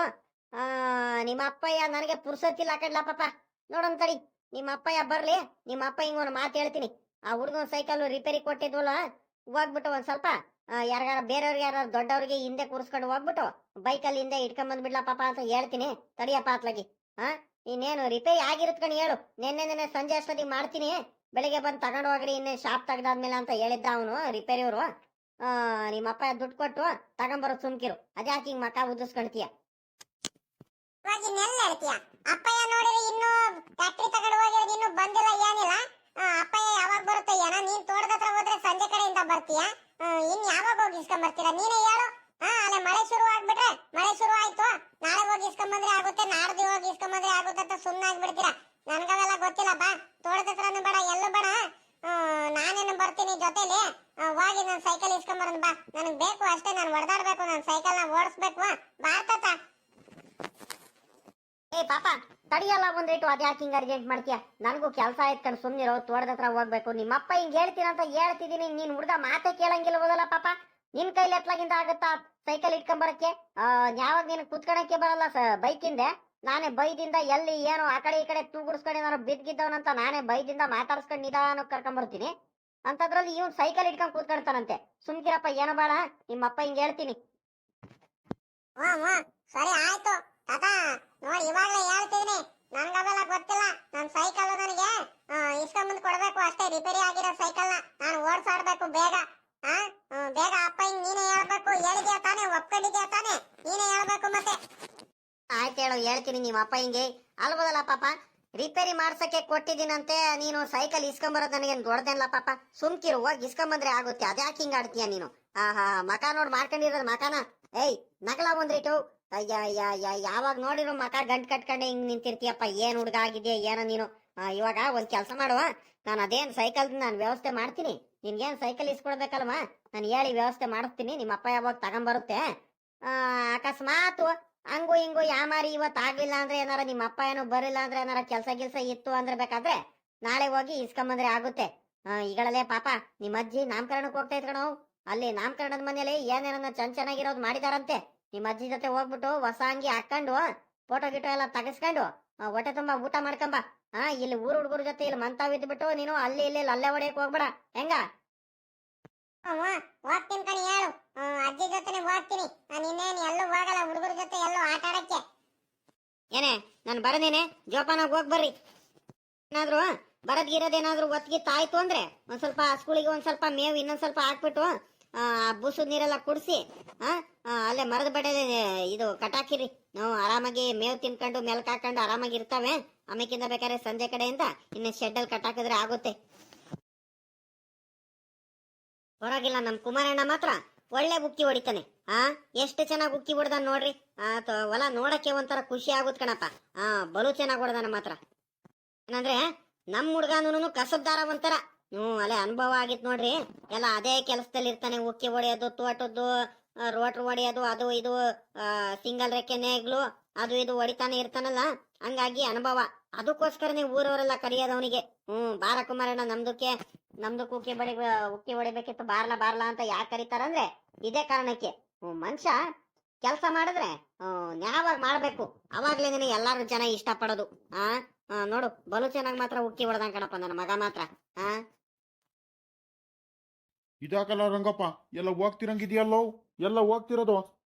ನಿಮ್ಮ ಅಪ್ಪಯ್ಯ ನನಗೆ ಪುರ್ಸತ್ತಿಲ್ಲ ಕಡ್ಲ ಪಾಪ. ನೋಡೋಣ ತಡಿ, ನಿಮ್ಮ ಅಪ್ಪಯ್ಯ ಬರ್ಲಿ, ನಿಮ್ಮ ಅಪ್ಪ ಹಿಂಗ ಒಂದು ಮಾತು ಹೇಳ್ತೀನಿ. ಆ ಹುಡುಗನ ಸೈಕಲ್ ರಿಪೇರಿ ಕೊಟ್ಟಿದ್ವಲ್ಲ, ಹೋಗ್ಬಿಟ್ಟು ಒಂದ್ ಸ್ವಲ್ಪ ಯಾರಿಗಾರ ಬೇರೆಯವ್ರಿಗೆ, ಯಾರು ದೊಡ್ಡವ್ರಿಗೆ ಹಿಂದೆ ಕೂರಿಸ್ಕೊಂಡು ಹೋಗ್ಬಿಟ್ಟು ಬೈಕಲ್ಲಿ ಹಿಂದೆ ಇಟ್ಕೊಂಡ್ ಬಂದ್ಬಿಡ್ಲಾ ಪಾಪ ಅಂತ ಹೇಳ್ತೀನಿ. ತಡಿಯಪ್ಪ ಅತ್ಲಾಗಿ. ಇನ್ನೇನು ರಿಪೇರಿ ಆಗಿರುತ್ ಕಣಿ, ಹೇಳು. ನೆನ್ನೆ ಸಂಜೆ ಅಷ್ಟೊತ್ತಿಗೆ ಮಾಡ್ತೀನಿ, ಬೆಳಿಗ್ಗೆ ಬಂದು ತಗೊಂಡು ಹೋಗ್ರಿ, ಇನ್ನೇ ಶಾಪ್ ತೆಗ್ದಾದ್ಮೇಲೆ ಅಂತ ಹೇಳಿದ್ದ ಅವನು ರಿಪೇರಿಯವರು. ನಿಮ್ಮ ಅಪ್ಪ ದುಡ್ಡು ಕೊಟ್ಟು ತಗೊಂಬರೋದು ಸುಮ್ಕಿರು. ಅದ್ಯಾಕೆ ಹಿಂಗ್ ಮಕ ಉದಿಸ್ಕೊಳ್ತೀಯ? ಅಪ್ಪಯ್ಯ ನೋಡಿದ್ರೆ ಇನ್ನು ಫ್ಯಾಕ್ಟ್ರಿ ತಗೊಂಡು ಹೋಗಿರೋದು ಇನ್ನು ಬಂದಿಲ್ಲ, ಏನಿಲ್ಲ. ಅಪ್ಪಯ್ಯ ಯಾವಾಗ ಬರುತ್ತೆ ಏನೋ? ನೀನ್ ತೋಟದ ಹತ್ರ ಹೋದ್ರೆ ಸಂಜೆ ಕಡೆಯಿಂದ ಬರ್ತೀಯ, ಇನ್ ಯಾವಾಗ ಹೋಗಿ ಇಸ್ಕೊಂಡ್ ಬರ್ತೀರಾ ನೀನೇ ಹೇಳು? ಅಲ್ಲೇ ಮಳೆ ಶುರು ಆಗ್ಬಿಟ್ರೆ, ಮಳೆ ಶುರು ಆಯ್ತು ನಾಳೆ ಹೋಗಿ ಇಸ್ಕೊಂಡ್ ಬಂದ್ರೆ ಆಗುತ್ತೆ, ನಾಡ್ದು ಹೋಗಿ ಇಸ್ಕೊಂಡ್ ಬಂದ್ರೆ ಆಗುತ್ತೆ ಅಂತ ಸುಮ್ಮನೆ ಆಗ್ಬಿಡ್ತೀರಾ. ನನ್ಗವೆಲ್ಲ ಗೊತ್ತಿಲ್ಲ, ಬಾ. ತೋಟದ ಹತ್ರನೂ ಬೇಡ, ಎಲ್ಲೂ ಬೇಡ, ನಾನೇನು ಬರ್ತೀನಿ ಜೊತೆಲಿ. ಹೋಗಿ ನನ್ನ ಸೈಕಲ್ ಇಸ್ಕೊಂಡ್ ಬರೋಣ ಬಾ. ನನಗ್ ಬೇಕು ಅಷ್ಟೇ, ನಾನು ಹೊಡೆದಾಡ್ಬೇಕು, ನನ್ನ ಸೈಕಲ್ ನ ಓಡಿಸ್ಬೇಕು. ಬಾ ತಾತ. ಏ ಪಾಪ ತಡಿಯಲ್ಲ ಒಂದೇಟು, ಅದ್ಯಾಕೆ ಹಿಂಗ ಅರ್ಜೆಂಟ್ ಮಾಡ್ತೀಯ? ನನಗೂ ಕೆಲಸ ಆಯ್ತು ಕಣ್, ಸುಮ್ನಿರೋ. ತೋಟದ ಹತ್ರ ಹೋಗ್ಬೇಕು. ನಿಮ್ಮಪ್ಪ ಹಿಂಗ್ ಹೇಳ್ತೀರಂತ ಹೇಳ್ತಿದ್ದೀನಿ, ನೀನ್ ಹುಡುಗ ಮಾತೆ ಕೇಳಂಗಿಲ್ವದಲ್ಲ ಪಾಪ. ನಿನ್ ಕೈಲಿ ಎತ್ಲಾಗಿಂದ ಆಗತ್ತಾ ಸೈಕಲ್ ಇಟ್ಕೊಂಬರಕ್ಕೆ? ಯಾವಾಗ ನೀನ್ ಕುತ್ಕೊಳಕ್ಕೆ ಬರಲ್ಲ ಬೈಕಿಂದೆ. ನಾನೇ ಬೈದಿಂದ ಎಲ್ಲಿ ಏನೋ ಆ ಕಡೆ ಈ ಕಡೆ ತೂಗುಡ್ಸ್ಕೊಂಡು ಏನಾರು ಬಿದ್ದಿದ್ದವನಂತ ನಾನೇ ಬೈದಿಂದ ಮಾತಾಡ್ಸ್ಕೊಂಡು ನಿಧಾನ ಕರ್ಕೊಂಬರ್ತೀನಿ. ಅಂತದ್ರಲ್ಲಿ ಇವ್ನು ಸೈಕಲ್ ಇಟ್ಕೊಂಡ್ ಕೂತ್ಕೊಳ್ತಾನಂತೆ. ಸುಮ್ಕಿರಪ್ಪ, ಏನೋ ಬೇಡ, ನಿಮ್ಮಪ್ಪ ಹಿಂಗ್ ಹೇಳ್ತೀನಿ. ಸರಿ ಆಯ್ತು ತಾತ, ನೋಡಿ ಇವಾಗ್ಲೇ ಹೇಳ್ತಿದ್ದೀನಿ, ನನ್ಗವೆಲ್ಲ ಗೊತ್ತಿಲ್ಲ. ನನ್ ಸೈಕಲ್ ನನಗೆ ಇಸ್ಕೊಂಬಂದ್ ಕೊಡ್ಬೇಕು ಅಷ್ಟೇ, ರಿಪೇರಿ ಆಗಿರೋ ಸೈಕಲ್ನ ನಾನು ಓಡ್ಸಾಡ್ಬೇಕು ಬೇಗ. ಬೇಗ ಅಪ್ಪ ಹಿಂಗ್ ನೀನೇ ಹೇಳ್ಬೇಕು. ಹೇಳಿದ್ಯಾ ತಾನೇ? ಒಪ್ಕೊಂಡಿದ್ಯಾ ತಾನೇ? ನೀನೇ ಹೇಳ್ಬೇಕು ಮತ್ತೆ. ಆಯ್ತು ಹೇಳು, ಹೇಳ್ತೀನಿ. ನಿಮ್ಮ ಅಪ್ಪ ಹಿಂಗೆ ಅಲ್ಬೋದಲ್ಲ ಪಾಪ, ರಿಪೇರಿ ಮಾಡ್ಸಕ್ಕೆ ಕೊಟ್ಟಿದ್ದೀನಂತೆ, ನೀನು ಸೈಕಲ್ ಇಸ್ಕೊಂಬರೋದು ನನಗೇನು ದೊಡ್ಡದೇನಲ್ಲ ಪಾಪ. ಸುಮ್ಕಿರು, ಹೋಗಿ ಇಸ್ಕೊಂಬಂದ್ರೆ ಆಗುತ್ತೆ. ಅದ್ಯಾಕೆ ಹಿಂಗ ಆಡ್ತೀಯ ನೀನು? ಮಕ ನೋಡ್ ಮಾಡ್ಕೊಂಡಿರೋದು ಮಕಾನ. ಏಯ್ ನಗಲ ಒಂದ್ರಿಟು. ಯಾವಾಗ ನೋಡಿರೋ ಮಕ ಗಂಟ್ ಕಟ್ಕೊಂಡೆ ಹಿಂಗ್ ನಿಂತಿರ್ತೀಯಪ್ಪ. ಏನ್ ಹುಡುಗ ಆಗಿದ್ಯಾ ಏನೋ ನೀನು? ಇವಾಗ ಒಂದ್ ಕೆಲಸ ಮಾಡುವ, ನಾನು ಅದೇನ್ ಸೈಕಲ್ ನಾನು ವ್ಯವಸ್ಥೆ ಮಾಡ್ತೀನಿ. ನಿನ್ಗೇನ್ ಸೈಕಲ್ ಇಸ್ಕೊಡ್ಬೇಕಲ್ವಾ, ನಾನು ಹೇಳಿ ವ್ಯವಸ್ಥೆ ಮಾಡಿಸ್ತೀನಿ. ನಿಮ್ಮ ಅಪ್ಪ ಯಾವಾಗ ತಗೊಂಬರುತ್ತೆ. ಅಕಸ್ಮಾತ್ ಹಂಗು ಹಿಂಗು ಯಾಮಾರಿ ಇವತ್ತು ಆಗ್ಲಿಲ್ಲ ಅಂದ್ರೆ, ಏನಾರ ನಿಮ್ಮ ಅಪ್ಪ ಏನೋ ಬರಿಲ್ಲ ಅಂದ್ರೆ, ಏನಾರ ಕೆಲ್ಸ ಗಿಲ್ಸ ಇತ್ತು ಅಂದ್ರೆ ಬೇಕಾದ್ರೆ ನಾಳೆ ಹೋಗಿ ಇಸ್ಕೊಂಬಂದ್ರೆ ಆಗುತ್ತೆ. ಈಗಳಲ್ಲೇ ಪಾಪ ನಿಮ್ಮ ಅಜ್ಜಿ ನಾಮಕರಣಕ್ಕೆ ಹೋಗ್ತಾ ಇದ್ ಕಣೋ. ಅಲ್ಲಿ ನಾಮಕರಣದ ಮನೇಲಿ ಏನೇನ ಚೆನ್ನಾಗಿರೋದು ಮಾಡಿದಾರಂತೆ. ನಿಮ್ಮ ಅಜ್ಜಿ ಜೊತೆ ಹೋಗ್ಬಿಟ್ಟು ಹೊಸ ಅಂಗಿ ಹಾಕೊಂಡು ಫೋಟೋ ಗಿಟೋ ಎಲ್ಲ ತೆಗೆಸ್ಕೊಂಡು ಹೊಟ್ಟೆ ತುಂಬಾ ಊಟ ಮಾಡ್ಕೊಂಬ. ಇಲ್ಲಿ ಊರ್ ಹುಡುಗರ ಜೊತೆ ಇಲ್ಲಿ ಮಂತಾವ್ ಇದ್ಬಿಟ್ಟು ನೀನು ಅಲ್ಲಿ ಇಲ್ಲಿ ಅಲ್ಲೇ ಹೊಡೆಯಕ್ ಹೋಗ್ಬೇಡ, ಹೆಂಗ? ಹೋಗ್ತೀನಿ ಕಣಿ, ಹೇಳು. ಅಜ್ಜಿ ಜೊತೆನೆ ಹೋಗ್ತೀನಿ ನಾನು, ಇನ್ನೇನು ಎಲ್ಲೂ ಹೋಗಲ್ಲ ಹುಡುಗರ ಜೊತೆ ಎಲ್ಲೂ ಆಟ ಆಡಕ್ಕೆ. ಏನೇ ನಾನು ಬರದೇನೆ, ಜೋಪಾನಾಗ ಹೋಗ್ ಬರ್ರಿ. ಏನಾದ್ರು ಬರದ್ಗಿರೋದೇನಾದ್ರು ಒತ್ತಿಗಿತ್ತಾಯ್ತು ಅಂದ್ರೆ ಒಂದ್ ಸ್ವಲ್ಪ ಸ್ಕೂಲಿಗೆ ಒಂದ್ ಸ್ವಲ್ಪ ಮೇವು ಇನ್ನೊಂದ್ ಸ್ವಲ್ಪ ಹಾಕ್ಬಿಟ್ಟು ಬೂಸು ನೀರೆಲ್ಲ ಕುಡಿಸಿ ಅಲ್ಲೇ ಮರದ ಬಡೆ ಇದು ಕಟಾಕಿರಿ. ನಾವು ಆರಾಮಾಗಿ ಮೇವು ತಿನ್ಕೊಂಡು ಮೆಲ್ಕ್ ಹಾಕೊಂಡು ಆರಾಮಾಗಿ ಇರ್ತಾವೆ. ಆಮೇಕಿಂದ ಬೇಕಾದ್ರೆ ಸಂಜೆ ಕಡೆಯಿಂದ ಇನ್ನು ಶೆಡ್ಡಲ್ಲಿ ಕಟಾಕಿದ್ರೆ ಆಗುತ್ತೆ. ಹೊರಗಿಲ್ಲ ನಮ್ ಕುಮಾರಣ್ಣ ಮಾತ್ರ ಒಳ್ಳೆ ಉಕ್ಕಿ ಹೊಡಿತಾನೆ. ಎಷ್ಟು ಚೆನ್ನಾಗಿ ಉಕ್ಕಿ ಹೊಡ್ದ ನೋಡ್ರಿ. ಹೊಲ ನೋಡಕ್ಕೆ ಒಂಥರ ಖುಷಿ ಆಗುತ್ ಕಣಪ್ಪ. ಬಲು ಚೆನ್ನಾಗಿ ಹೊಡ್ದಾನ ಮಾತ್ರ. ಏನಂದ್ರೆ ನಮ್ ಹುಡ್ಗನೂ ಕಸಬ್ದಾರ ಒಂಥರ. ಅಲ್ಲೇ ಅನುಭವ ಆಗಿತ್ ನೋಡ್ರಿ. ಎಲ್ಲ ಅದೇ ಕೆಲಸದಲ್ಲಿ ಇರ್ತಾನೆ. ಉಕ್ಕಿ ಹೊಡೆಯೋದು, ತೋಟದ್ದು ರೋಟ್ರು ಹೊಡೆಯೋದು, ಅದು ಇದು ಸಿಂಗಲ್ ರೆಕ್ಕೆ ನೇಗ್ಲು ಅದು ಇದು ಹೊಡಿತಾನೆ ಇರ್ತಾನಲ್ಲ, ಹಂಗಾಗಿ ಅನುಭವ. ಅದಕ್ಕೋಸ್ಕರನೇ ಊರವರೆಲ್ಲ ಕರೆಯೋದು ಅವನಿಗೆ. ಬಾರ ಕುಮಾರಣ್ಣ, ನಮ್ದಕ್ಕೆ ಉಕ್ಕಿ ಹೊಡಿಬೇಕಿತ್ತು, ಬಾರ್ಲಾ ಬಾರ್ಲಾ ಅಂತ ಯಾಕೆ ಕರೀತಾರಂದ್ರೆ ಇದೇ ಕಾರಣಕ್ಕೆ. ಮನುಷ್ಯ ಕೆಲಸ ಮಾಡಿದ್ರೆ ನ್ಯಾಯವಾಗಿ ಮಾಡ್ಬೇಕು, ಅವಾಗ್ಲೇನೆ ಎಲ್ಲಾರು ಜನ ಇಷ್ಟ ಪಡೋದು. ನೋಡು, ಬಲು ಚೆನ್ನಾಗಿ ಮಾತ್ರ ಉಕ್ಕಿ ಹೊಡೆದಂಗ್ ಕಣಪ್ಪ ನನ್ನ ಮಗ ಮಾತ್ರ. ಇದಾಕಲ್ಲ ರಂಗಪ್ಪ, ಎಲ್ಲ ಹೋಗ್ತಿರಂಗಿದ್ಯಲ್ಲೋ, ಎಲ್ಲ ಹೋಗ್ತಿರೋದು.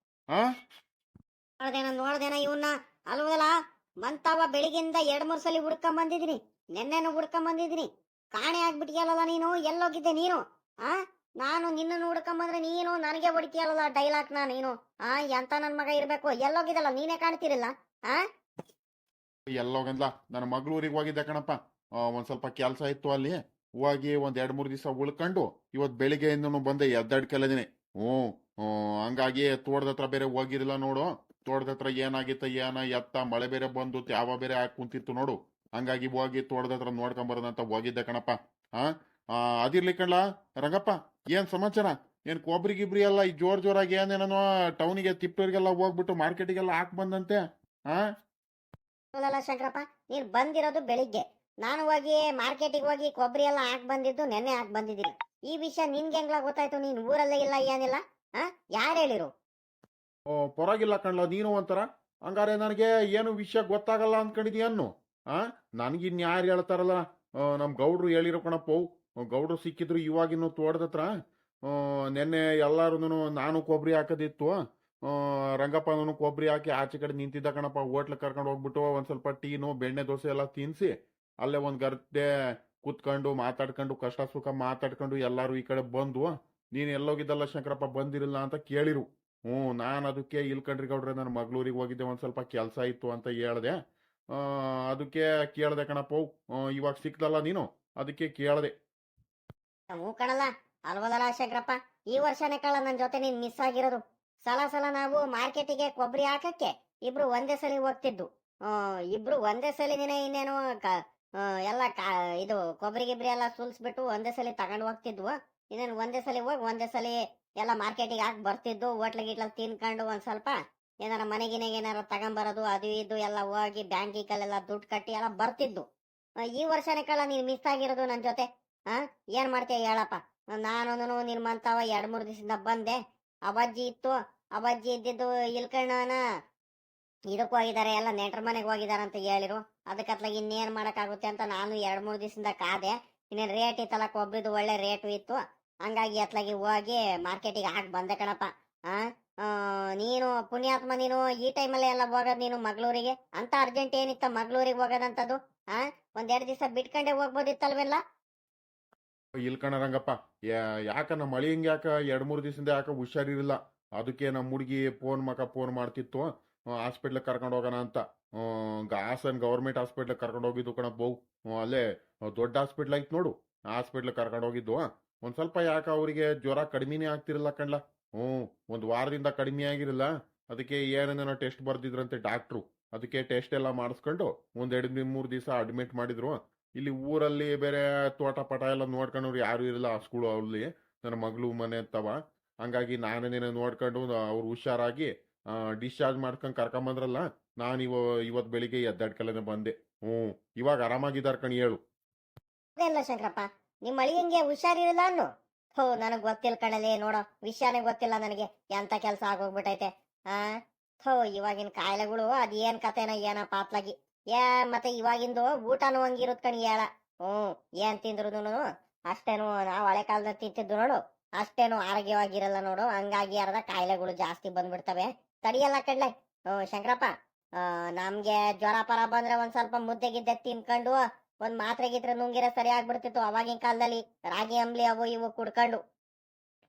ಆ ನೋಡ್ದೇನ ಇವನ್ನ ಅಲ್ವಲ್ಲ, ಮಂತಾವ ಬೆಳಿಗ್ಗೆಯಿಂದ 2-3 ಸಲ ಹುಡ್ಕೊಂಡ್ ಬಂದಿದ್ದೀನಿ, ನೆನ್ನೆನು ಹುಡ್ಕೊಂಡ್ ಬಂದಿದ್ದೀನಿ. ಕಾಣೆ ಆಗ್ಬಿಟ್ಟಿಯಲ್ಲ ನೀನು, ಎಲ್ಲೋಗಿದ್ದೆ ನೀನು? ನಾನು ನಿನ್ನನ್ನು ಹುಡ್ಕೊಂಡ್ ಬಂದ್ರೆ ನೀನು ನನಗೆ ಹೊಡಿತೀಯಲ್ಲ ಡೈಲಾಗ್ನ ನೀನು. ಎಂತ ನನ್ ಮಗ ಇರ್ಬೇಕು, ಎಲ್ಲೋಗಿದ್ದಲ್ಲ ನೀನೇ ಕಾಣ್ತಿರಿಲ್ಲ. ಎಲ್ಲೋಗಂದ್ಲ, ನನ್ನ ಮಗಳೂರಿಗೆ ಹೋಗಿದ್ದೆ ಕಣಪ್ಪ. ಒಂದ್ ಸ್ವಲ್ಪ ಕೆಲಸ ಇತ್ತು ಅಲ್ಲಿ, ಹೋಗಿ ಒಂದ್ 2-3 ದಿವಸ ಉಳ್ಕೊಂಡು ಇವತ್ ಬೆಳಿಗ್ಗೆಯಿಂದನು ಬಂದೆ, ಎದ್ದಾಡ್ಕಲ್ಲದಿನಿ. ಹಂಗಾಗಿ ತೋಟದ ಹತ್ರ ಬೇರೆ ಹೋಗಿರಲಿಲ್ಲ ನೋಡು. ತೋಟದ ಹತ್ರ ಏನಾಗಿತ್ತ ಎತ್ತ ಮಳೆ ಬೇರೆ ಬಂದು ತ್ಯಾವ ಬೇರೆ ಹಾಕಿ ಕುಂತಿತ್ತು ನೋಡು. ಹಂಗಾಗಿ ಹೋಗಿ ತೋಟದ ಹತ್ರ ನೋಡ್ಕೊಂಬರೋದಂತ ಹೋಗಿದ್ದೆ ಕಣಪ್ಪ. ಅದಿರ್ಲಿ ಕಣ್ಲ ರಂಗಪ್ಪ, ಏನ್ ಸಮಾಚಾರ? ಏನ್ ಕೊಬ್ರಿ ಗಿಬ್ರಿ ಎಲ್ಲ ಈ ಜೋರಾಗಿ ಏನೇನೋ ಟೌನಿಗೆ ತಿಪ್ಪೂರಿಗೆಲ್ಲ ಹೋಗ್ಬಿಟ್ಟು ಮಾರ್ಕೆಟಿಗೆಲ್ಲ ಹಾಕ್ ಬಂದಂತೆ. ಶಂಕರಪ್ಪ, ನೀನ್ ಬಂದಿರೋದು ಬೆಳಿಗ್ಗೆ. ನಾನು ಹೋಗಿ ಮಾರ್ಕೆಟಿಗೆ ಹೋಗಿ ಕೊಬ್ಬರಿ ಎಲ್ಲ ಹಾಕ್ ಬಂದಿದ್ದು ನೆನ್ನೆ ಹಾಕ್ ಬಂದಿದ್ದೀನಿ. ಈ ವಿಷಯ ನಿನ್ಗೆ ಹೆಂಗ್ಲ ಗೊತ್ತಾಯ್ತು? ನೀನ್ ಊರಲ್ಲೇ ಇಲ್ಲ, ಏನಿಲ್ಲ. ಯಾರು ಹೇಳಿರು? ಪರವಾಗಿಲ್ಲ ಕಣ್ಲ, ನೀನು ಒಂಥರ. ಹಂಗಾರೆ ನನಗೆ ಏನು ವಿಷಯ ಗೊತ್ತಾಗಲ್ಲ ಅನ್ಕೊಂಡಿದ್ಯಾನು? ನನ್ಗಿನ್ ಯಾರು ಹೇಳ್ತಾರಲ್ಲ, ನಮ್ ಗೌಡ್ರು ಹೇಳಿರೋ ಕಣಪ್ಪ. ಗೌಡ್ರು ಸಿಕ್ಕಿದ್ರು ಇವಾಗಿನ್ನು ತೋಟದತ್ರ. ನೆನ್ನೆ ಎಲ್ಲಾರು ನಾನು ಕೊಬ್ಬರಿ ಹಾಕೋದಿತ್ತು. ರಂಗಪ್ಪನೂ ಕೊಬ್ಬರಿ ಹಾಕಿ ಆಚೆ ಕಡೆ ನಿಂತಿದ್ದ ಕಣಪ್ಪ. ಹೋಟ್ಲಿಗೆ ಕರ್ಕೊಂಡು ಹೋಗ್ಬಿಟ್ಟು ಒಂದ್ ಸ್ವಲ್ಪ ಟೀನು ಬೆಣ್ಣೆ ದೋಸೆ ಎಲ್ಲ ತಿನ್ಸಿ ಅಲ್ಲೇ ಒಂದ್ ಗರ್ದೆ ಕುತ್ಕೊಂಡು ಮಾತಾಡ್ಕೊಂಡು ಕಷ್ಟ ಸುಖ ಮಾತಾಡ್ಕೊಂಡು ಎಲ್ಲಾರು ಈ ಕಡೆ ಬಂದು, ನೀನ್ ಎಲ್ಲೋಗಿದ್ದಲ್ಲ ಶಂಕರಪ್ಪ, ಬಂದಿರಲ್ಲ ಅಂತ ಕೇಳಿರು. ನಾನು ಅದಕ್ಕೆ ಇಲ್ಕಂಡ್ರಿ ಗೌಡ್ರೆ, ನನ್ನ ಮಗಳೂರಿಗೆ ಹೋಗಿದ್ದೆ, ಒಂದ್ ಸ್ವಲ್ಪ ಕೆಲಸ ಇತ್ತು ಅಂತ ಹೇಳ್ದೆ. ಅದಕ್ಕೆ ಕೇಳ್ದೆ ಕಣಪ್ಪ. ಇವಾಗ ಸಿಕ್ತಲ್ಲ ನೀನು, ಅದಕ್ಕೆ ಕೇಳ್ದೆ. ಕಣಲ್ಲ ಅಲ್ವದಲ್ಲ ಶಂಕರಪ್ಪ, ಈ ವರ್ಷನೇ ಕಳ್ಳ ನನ್ ಜೊತೆ ನೀನ್ ಮಿಸ್ ಆಗಿರೋದು. ಸಲ ನಾವು ಮಾರ್ಕೆಟಿಗೆ ಕೊಬ್ಬರಿ ಹಾಕಕ್ಕೆ ಇಬ್ರು ಒಂದೇ ಸಲ ಹೋಗ್ತಿದ್ದು. ಇಬ್ರು ಒಂದೇ ಸಲಿನೇ ಇನ್ನೇನು ಎಲ್ಲ ಇದು ಕೊಬ್ಬರಿ ಗಿಬ್ರಿ ಎಲ್ಲ ಸುಲ್ಸ್ಬಿಟ್ಟು ಒಂದೇ ಸಲ ತಗೊಂಡ್ ಹೋಗ್ತಿದ್ವು. ಇನ್ನೇನು ಒಂದೇ ಸಲ ಹೋಗಿ ಒಂದೇ ಸಲ ಎಲ್ಲ ಮಾರ್ಕೆಟಿಗೆ ಹಾಕಿ ಬರ್ತಿದ್ದು. ಹೋಟ್ಲ ತಿನ್ಕೊಂಡು ಒಂದ್ ಸ್ವಲ್ಪ ಏನಾರ ಮನೆಗಿನೆಗೆ ಏನಾರ ತಗೊಂಬರೋದು, ಅದು ಇದು ಎಲ್ಲ ಹೋಗಿ ಬ್ಯಾಂಕಿಗೆಲ್ಲ ದುಡ್ಡು ಕಟ್ಟಿ ಎಲ್ಲ ಬರ್ತಿದ್ದು. ಈ ವರ್ಷನೇ ಕಳ್ಳ ನೀನ್ ಮಿಸ್ ಆಗಿರೋದು ನನ್ ಜೊತೆ. ಏನ್ ಮಾಡ್ತೀಯ ಹೇಳಪ್ಪ? ನಾನು ನಿಮ್ಮಂತಾವ 2-3 ದಿವಸದಿಂದ ಬಂದೆ. ಅವಜ್ಜಿ ಇತ್ತು, ಅವಜ್ಜಿ ಇದ್ದಿದ್ದು ಇಲ್ಕಣ್ಣನ ಇದಕ್ಕೂ ಹೋಗಿದ್ದಾರೆ, ಎಲ್ಲ ನೆಂಟ್ರ ಮನೆಗೆ ಹೋಗಿದಾರ ಅಂತ ಹೇಳಿರು. ಅದಕ್ಕತ್ಲಾಗ ಇನ್ನೇನ್ ಮಾಡಕ್ಕಾಗುತ್ತೆ ಅಂತ ನಾನು 2-3 ದಿವಸದಿಂದ ಕಾದೆ. ಇನ್ನೇನ್ ರೇಟ್ ಇತ್ತಲ್ಲ, ಕೊಬ್ರಿದು ಒಳ್ಳೆ ರೇಟು ಇತ್ತು. ಹಂಗಾಗಿ ಅತ್ಲಾಗಿ ಹೋಗಿ ಮಾರ್ಕೆಟಿಗೆ ಹಾಕಿ ಬಂದೆ ಕಣಪ್ಪ. ನೀನು ಪುಣ್ಯಾತ್ಮ, ನೀನು ಈ ಟೈಮಲ್ಲಿ ಎಲ್ಲ ಹೋಗೋದು ನೀನು ಮಗಳೂರಿಗೆ. ಅಂತ ಅರ್ಜೆಂಟ್ ಏನಿತ್ತ ಮಗಳೂರಿಗೆ ಹೋಗೋದಂತದ್ದು? 1-2 ದಿವಸ ಬಿಟ್ಕೊಂಡೆ ಹೋಗ್ಬೋದಿತ್ತಲ್ವೆಲ್ಲ? ಇಲ್ಕಣ ರಂಗಪ್ಪ, ಯಾಕ ನಮ್ಮ ಮಳಿ ಹಿಂಗೆ ಯಾಕ 2-3 ದಿವಸದಿಂದ ಯಾಕ ಹುಷಾರಿರಲಿಲ್ಲ. ಅದಕ್ಕೆ ನಮ್ಮ ಹುಡುಗಿ ಫೋನ್ ಮಾಡ್ತಿತ್ತು, ಹಾಸ್ಪಿಟ್ಲಿಗೆ ಕರ್ಕೊಂಡು ಹೋಗೋಣ ಅಂತ. ಹಾಸನ್ ಗೌರ್ಮೆಂಟ್ ಹಾಸ್ಪಿಟ್ಲಿಗೆ ಕರ್ಕೊಂಡು ಹೋಗಿದ್ದು ಕಣಪ್ಪ. ಅಲ್ಲೇ ದೊಡ್ಡ ಹಾಸ್ಪಿಟ್ಲ್ ಐತ್ ನೋಡು, ಹಾಸ್ಪಿಟ್ಲಿಗೆ ಕರ್ಕೊಂಡು ಹೋಗಿದ್ದು. ಒಂದ್ ಸ್ವಲ್ಪ ಯಾಕ ಅವರಿಗೆ ಜ್ವರ ಕಡಿಮೆನೇ ಆಗ್ತಿರಲ್ಲ ಕಣ್ಲ. ಒಂದ್ ವಾರದಿಂದ ಕಡಿಮೆ ಆಗಿರಲ್ಲ. ಅದಕ್ಕೆ ಏನೇನೋ ಟೆಸ್ಟ್ ಬರ್ದಿದ್ರಂತೆ ಡಾಕ್ಟ್ರು. ಅದಕ್ಕೆ ಟೆಸ್ಟ್ ಎಲ್ಲ ಮಾಡಿಸ್ಕೊಂಡು 1-2-3 ದಿವಸ ಅಡ್ಮಿಟ್ ಮಾಡಿದ್ರು. ಇಲ್ಲಿ ಊರಲ್ಲಿ ಬೇರೆ ತೋಟ ಪಟ ಎಲ್ಲ ನೋಡ್ಕೊಂಡ್ರು ಯಾರು ಇರಲ್ಲ ಆ ಸ್ಕೂಲ್ ಅಲ್ಲಿ, ನನ್ನ ಮಗಳು ಮನೆ ಅಂತವ. ಹಂಗಾಗಿ ನಾನೇನೇನೋ ನೋಡ್ಕೊಂಡು ಅವ್ರು ಹುಷಾರಾಗಿ ಡಿಸ್ಚಾರ್ಜ್ ಮಾಡ್ಕೊಂಡು ಕರ್ಕೊಂಬಂದ್ರಲ್ಲ. ನಾನು ಇವತ್ ಬೆಳಿಗ್ಗೆ ಎದ್ದಾಡ್ಕಲ್ಲೇ ಬಂದೆ. ಇವಾಗ ಆರಾಮಾಗಿದ್ದಾರ ಕಣಿ, ಹೇಳು. ಇಲ್ಲ ಶಂಕರಪ್ಪ, ನಿಮ್ಮ ಅಳಿಯಂಗೆ ಹುಷಾರಿರಲ್ಲ ಅನ್ನು. ನನಗ್ ಗೊತ್ತಿಲ್ಲ ಕಣಲೆ, ನೋಡೋ ವಿಷಯನೇ ಗೊತ್ತಿಲ್ಲ ನನಗೆ. ಎಂತ ಕೆಲ್ಸ ಆಗೋಗ್ಬಿಟ್ಟೈತೆ. ಇವಾಗಿನ ಕಾಯಿಲೆಗಳು ಅದೇನ್ ಕತೆನ ಏನಪ್ಪ ಅತ್ಲಾಗಿ. ಮತ್ತೆ ಇವಾಗಿಂದು ಊಟನೂ ಹಂಗಿರುತ್ ಕಣಿ ಹೇಳ. ಏನ್ ತಿಂದ್ರು ಅಷ್ಟೇನು ನಾವು ಹಳೆ ಕಾಲದಲ್ಲಿ ತಿಂತಿದ್ದು ನೋಡು, ಅಷ್ಟೇನು ಆರೋಗ್ಯವಾಗಿರಲ್ಲ ನೋಡು. ಹಂಗಾಗಿ ಅರ್ಧ ಕಾಯಿಲೆಗಳು ಜಾಸ್ತಿ ಬಂದ್ಬಿಡ್ತವೆ, ತಡಿಯಲ್ಲ ಕಣ್ಲೆ. ಶಂಕರಪ್ಪ, ನಮ್ಗೆ ಜ್ವರ ಪರ ಬಂದ್ರೆ ಒಂದ್ ಸ್ವಲ್ಪ ಮುದ್ದೆ ಗಿದ್ದೆ ತಿನ್ಕೊಂಡು ಒಂದ್ ಮಾತ್ರೆ ಗಿತ್ರೆ ನುಂಗಿರ ಸರಿ ಆಗ್ಬಿಡ್ತಿತ್ತು ಅವಾಗಿನ ಕಾಲದಲ್ಲಿ. ರಾಗಿ ಅಂಬ್ಲಿ ಅವು ಇವು ಕುಡ್ಕೊಂಡು.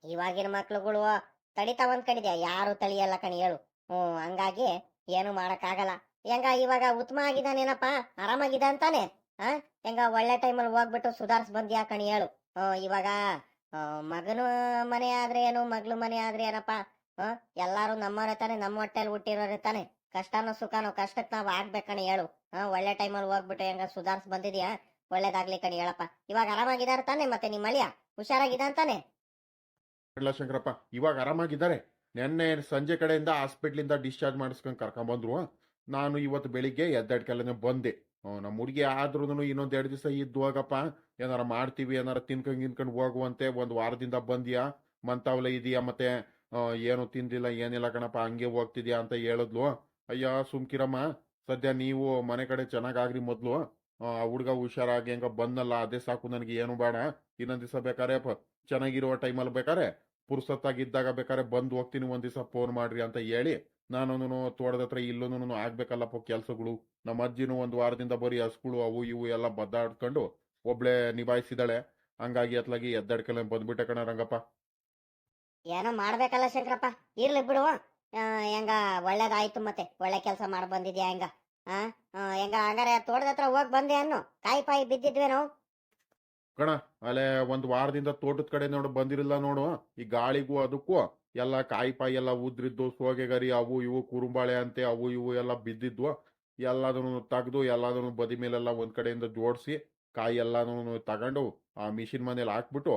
ಇವಾಗಿನ ಮಕ್ಳುಗಳು ತಡಿತಾವ ಅನ್ಕೊಂಡಿದ್ಯಾ? ಯಾರು ತಳಿಯಲ್ಲ ಕಣಿ, ಹೇಳು. ಹಂಗಾಗಿ ಏನು ಮಾಡಕ್ಕಾಗಲ್ಲ. ಹೆಂಗ ಇವಾಗ ಉತ್ತಮ ಆಗಿದಾನೇನಪ್ಪ, ಆರಾಮಾಗಿದ ಅಂತಾನೆ? ಹೆಂಗ ಒಳ್ಳೆ ಟೈಮಲ್ಲಿ ಹೋಗ್ಬಿಟ್ಟು ಸುಧಾರ್ಸ್ ಬಂದ್ಯಾ ಕಣಿ, ಹೇಳು. ಇವಾಗ ಮಗನು ಮನೆ ಆದ್ರೆ ಏನು, ಮಗ್ಳು ಮನೆ ಆದ್ರೆ ಏನಪ್ಪ? ಎಲ್ಲಾರು ನಮ್ಮವ್ರೆ ತಾನೆ, ನಮ್ಮ ಹೊಟ್ಟೆಲ್ ಹುಟ್ಟಿರೋರೆ ತಾನೆ. ಕಷ್ಟನೋ ಸುಖನೋ ಕಷ್ಟಕ್ ನಾವ್ ಆಗ್ಬೇಕಣಿ, ಹೇಳು. ಒಳ್ಳೆ ಟೈಮಲ್ಲಿ ಹೋಗ್ಬಿಟ್ಟು ಹೆಂಗ ಸುಧಾರ್ಸ್ ಬಂದಿದ್ಯಾ, ಒಳ್ಳೇದಾಗ್ಲಿ ಕಣಿ ಹೇಳಪ್ಪ. ಇವಾಗ ಆರಾಮಾಗಿದಾರ ತಾನೆ? ಮತ್ತೆ ನಿಮ್ಮ ಅಳಿಯ ಹುಷಾರಾಗಿದ ಅಂತಾನೆ? ಇಲ್ಲ ಶಂಕರಪ್ಪ, ಇವಾಗ ಆರಾಮಾಗಿದ್ದಾರೆ. ನೆನ್ನೆ ಸಂಜೆ ಕಡೆಯಿಂದ ಹಾಸ್ಪಿಟ್ಲಿಂದ ಡಿಸ್ಚಾರ್ಜ್ ಮಾಡಿಸ್ಕೊಂಡು ಕರ್ಕೊಂಬಂದ್ರು. ನಾನು ಇವತ್ತು ಬೆಳಿಗ್ಗೆ ಎದ್ದಡ್ಕೆಲ್ಲನೆ ಬಂದೆ. ನಮ್ಮ ಹುಡುಗಿ ಆದ್ರೂ ಇನ್ನೊಂದ್ 2 ದಿವಸ ಇದ್ದು ಹೋಗಪ್ಪ, ಏನಾರ ಮಾಡ್ತೀವಿ, ಏನಾರ ತಿನ್ಕೊಂಡ್ ಹೋಗುವಂತೆ, ಒಂದ್ ವಾರದಿಂದ ಬಂದ್ಯಾ, ಮಂತಾವಲೆ ಇದೆಯಾ, ಮತ್ತೆ ಏನು ತಿಂದಿಲ್ಲ ಏನಿಲ್ಲ ಕಣಪ್ಪ, ಹಂಗೆ ಹೋಗ್ತಿದ್ಯಾ ಅಂತ ಹೇಳಿದ್ಲು. ಅಯ್ಯ ಸುಮ್ಕಿರಮ್ಮ, ಸದ್ಯ ನೀವು ಮನೆ ಕಡೆ ಚೆನ್ನಾಗಾಗ್ರಿ ಮೊದ್ಲು. ಆ ಹುಡ್ಗ ಹುಷಾರಾಗಿ ಹೆಂಗ ಬಂದಲ್ಲ, ಅದೇ ಸಾಕು ನನಗೆ, ಏನು ಬೇಡ. ಇನ್ನೊಂದ್ ದಿವಸ ಬೇಕಾರೆ ಚೆನ್ನಾಗಿರುವ ಟೈಮಲ್ಲಿ ಬೇಕಾರೆ ಪುರ್ಸತ್ತಾಗಿದ್ದಾಗ ಬೇಕಾರೆ ಬಂದು ಹೋಗ್ತೀನಿ, ಒಂದ್ ದಿವಸ ಫೋನ್ ಮಾಡ್ರಿ ಅಂತ ಹೇಳಿ ನಾನು ತೋಟದ ಹತ್ರ ಇಲ್ಲೂ ಆಗ್ಬೇಕಲ್ಲಪ್ಪ ಕೆಲ್ಸಗಳು. ನಮ್ಮ ಅಜ್ಜಿನೂ ಒಂದ್ ವಾರದಿಂದ ಬರೀ ಹಸ್ಗಳು ಅವು ಇವು ಎಲ್ಲ ಬದ್ದಾಡ್ಕೊಂಡು ಒಬ್ಳೆ ನಿಭಾಯಿಸಿದಾಳೆ. ಹಂಗಾಗಿ ಅತ್ಲಾಗಿ ಎದ್ದಡ್ಕೆಲ್ಲ ಬಂದ್ಬಿಟ್ಟೆ ಕಣ ರಂಗಪ್ಪ. ಏನೋ ಮಾಡ್ಬೇಕಲ್ಲ ಶಂಕರಪ್ಪ, ಇರ್ಲಿ ಬಿಡು. ಹೆಂಗ ಒಳ್ಳೇದಾಯ್ತು, ಮತ್ತೆ ಒಳ್ಳೆ ಕೆಲಸ ಮಾಡಿ ಬಂದಿದ್ಯಾ ಹೆಂಗ. ಆ ಹೆಂಗ ಹಂಗಾರೆ ತೋಟದ ಹತ್ರ ಹೋಗ್ ಬಂದೆ ಅನ್ನು, ಕಾಯಿ ಪಾಯಿ ಬಿದ್ದಿದ್ವೇನೋ. ಕಣ ಅಲ್ಲೇ ಒಂದ್ ವಾರದಿಂದ ತೋಟದ ಕಡೆ ನೋಡು ಬಂದಿರಲಿಲ್ಲ ನೋಡು. ಈ ಗಾಳಿಗೂ ಅದಕ್ಕೂ ಎಲ್ಲ ಕಾಯಿ ಪಾಯಿ ಎಲ್ಲ ಉದ್ರಿದ್ದು, ಸೋಗೆಗರಿ ಅವು ಇವು ಕುರುಂಬಾಳೆ ಅಂತೆ ಅವು ಇವು ಎಲ್ಲ ಬಿದ್ದಿದ್ವು. ಎಲ್ಲದನ್ನು ತೆಗ್ದು ಎಲ್ಲದನ್ನು ಬದಿ ಮೇಲೆಲ್ಲ ಒಂದ್ ಕಡೆಯಿಂದ ಜೋಡಿಸಿ ಕಾಯಿ ಎಲ್ಲಾನು ತಗೊಂಡು ಆ ಮಿಷಿನ್ ಮನೇಲಿ ಹಾಕ್ಬಿಟ್ಟು,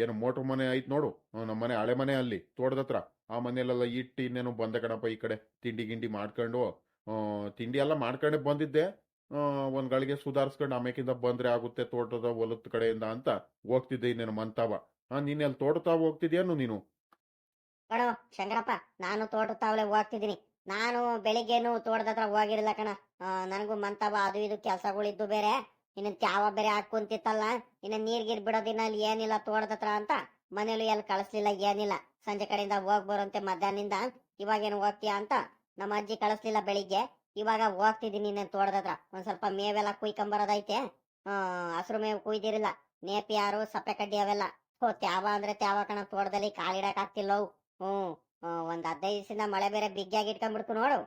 ಏನು ಮೋಟ್ರ್ ಮನೆ ಐತ್ ನೋಡು, ನಮ್ಮ ಮನೆ ಹಳೆ ಮನೆ ಅಲ್ಲಿ ತೋಟದ ಹತ್ರ, ಆ ಮನೇಲೆಲ್ಲ ಇಟ್ಟು ಇನ್ನೇನು ಬಂದೆ ಕಣಪ್ಪ ಈ ಕಡೆ. ತಿಂಡಿ ಗಿಂಡಿ ಮಾಡ್ಕೊಂಡು ತಿಂಡಿ ಎಲ್ಲ ಮಾಡ್ಕೊಂಡೆ ಬಂದಿದ್ದೆ. ಒಂದ್ ಗಳಿಗೆ ಸುಧಾರಿಸ್ಕೊಂಡು ಆಮೇಕಿಂದ ಬಂದ್ರೆ ಆಗುತ್ತೆ ತೋಟದ ಹೊಲದ ಕಡೆಯಿಂದ ಅಂತ ಹೋಗ್ತಿದ್ದೆ ಇನ್ನೇನು ಮಂತಾವ. ನೀನ್ ಅಲ್ಲಿ ತೋಟತಾವ ಹೋಗ್ತಿದ್ಯಾನು ನೀನು? ಕಣೋ ಶಂಕರಪ್ಪ, ನಾನು ತೋಟದ ತಾವಲೆ ಹೋಗ್ತಿದ್ದೀನಿ. ನಾನು ಬೆಳಿಗ್ಗೆನು ತೋಟದ ಹತ್ರ ಹೋಗಿರಲಿಲ್ಲ ಕಣ. ನನಗೂ ಮಂತವ ಅದು ಇದು ಕೆಲ್ಸಗಳಿದ್ದು ಬೇರೆ, ಇನ್ನು ತ್ಯಾವ ಬೇರೆ ಹಾಕೊಂತಿತ್ತಲ್ಲ, ಇನ್ನು ನೀರ್ಗೀರ್ ಬಿಡೋದಿನ ಅಲ್ಲಿ ಏನಿಲ್ಲ ತೋಟದ ಹತ್ರ ಅಂತ ಮನೇಲಿ ಎಲ್ಲಿ ಕಳಿಸ್ಲಿಲ್ಲ, ಏನಿಲ್ಲ. ಸಂಜೆ ಕಡೆಯಿಂದ ಹೋಗ್ ಬರೋಂತೆ ಮಧ್ಯಾಹ್ನದಿಂದ, ಇವಾಗೇನು ಹೋಗ್ತೀಯಾ ಅಂತ ನಮ್ಮ ಅಜ್ಜಿ ಕಳಿಸ್ಲಿಲ್ಲ ಬೆಳಿಗ್ಗೆ. ಇವಾಗ ಹೋಗ್ತಿದ್ದೀನಿ ಇನ್ನೇನು ತೋಟದ ಹತ್ರ. ಒಂದ್ ಸ್ವಲ್ಪ ಮೇವೆಲ್ಲ ಕುಯ್ಕೊಂಬರೋದೈತೆ. ಹಸಿರು ಮೇವು ಕುಯ್ದಿರಿಲ್ಲ, ನೇಪಿಯಾರು ಸಪ್ಪೆ ಕಡ್ಡಿ ಅವೆಲ್ಲ. ತ್ಯಾವ ಅಂದ್ರೆ ತ್ಯಾವ ಕಣ, ತೋಟದಲ್ಲಿ ಕಾಲಿಡಕ್ ಆಗ್ತಿಲ್ಲವು. ಹ್ಮ್ ಒಂದ್ 15 ದಿವಸದಿಂದ ಮಳೆ ಬೇರೆ ಬಿಗ್ಗಾಗಿ ಇಟ್ಕೊಂಡ್ಬಿಡ್ತು ನೋಡು.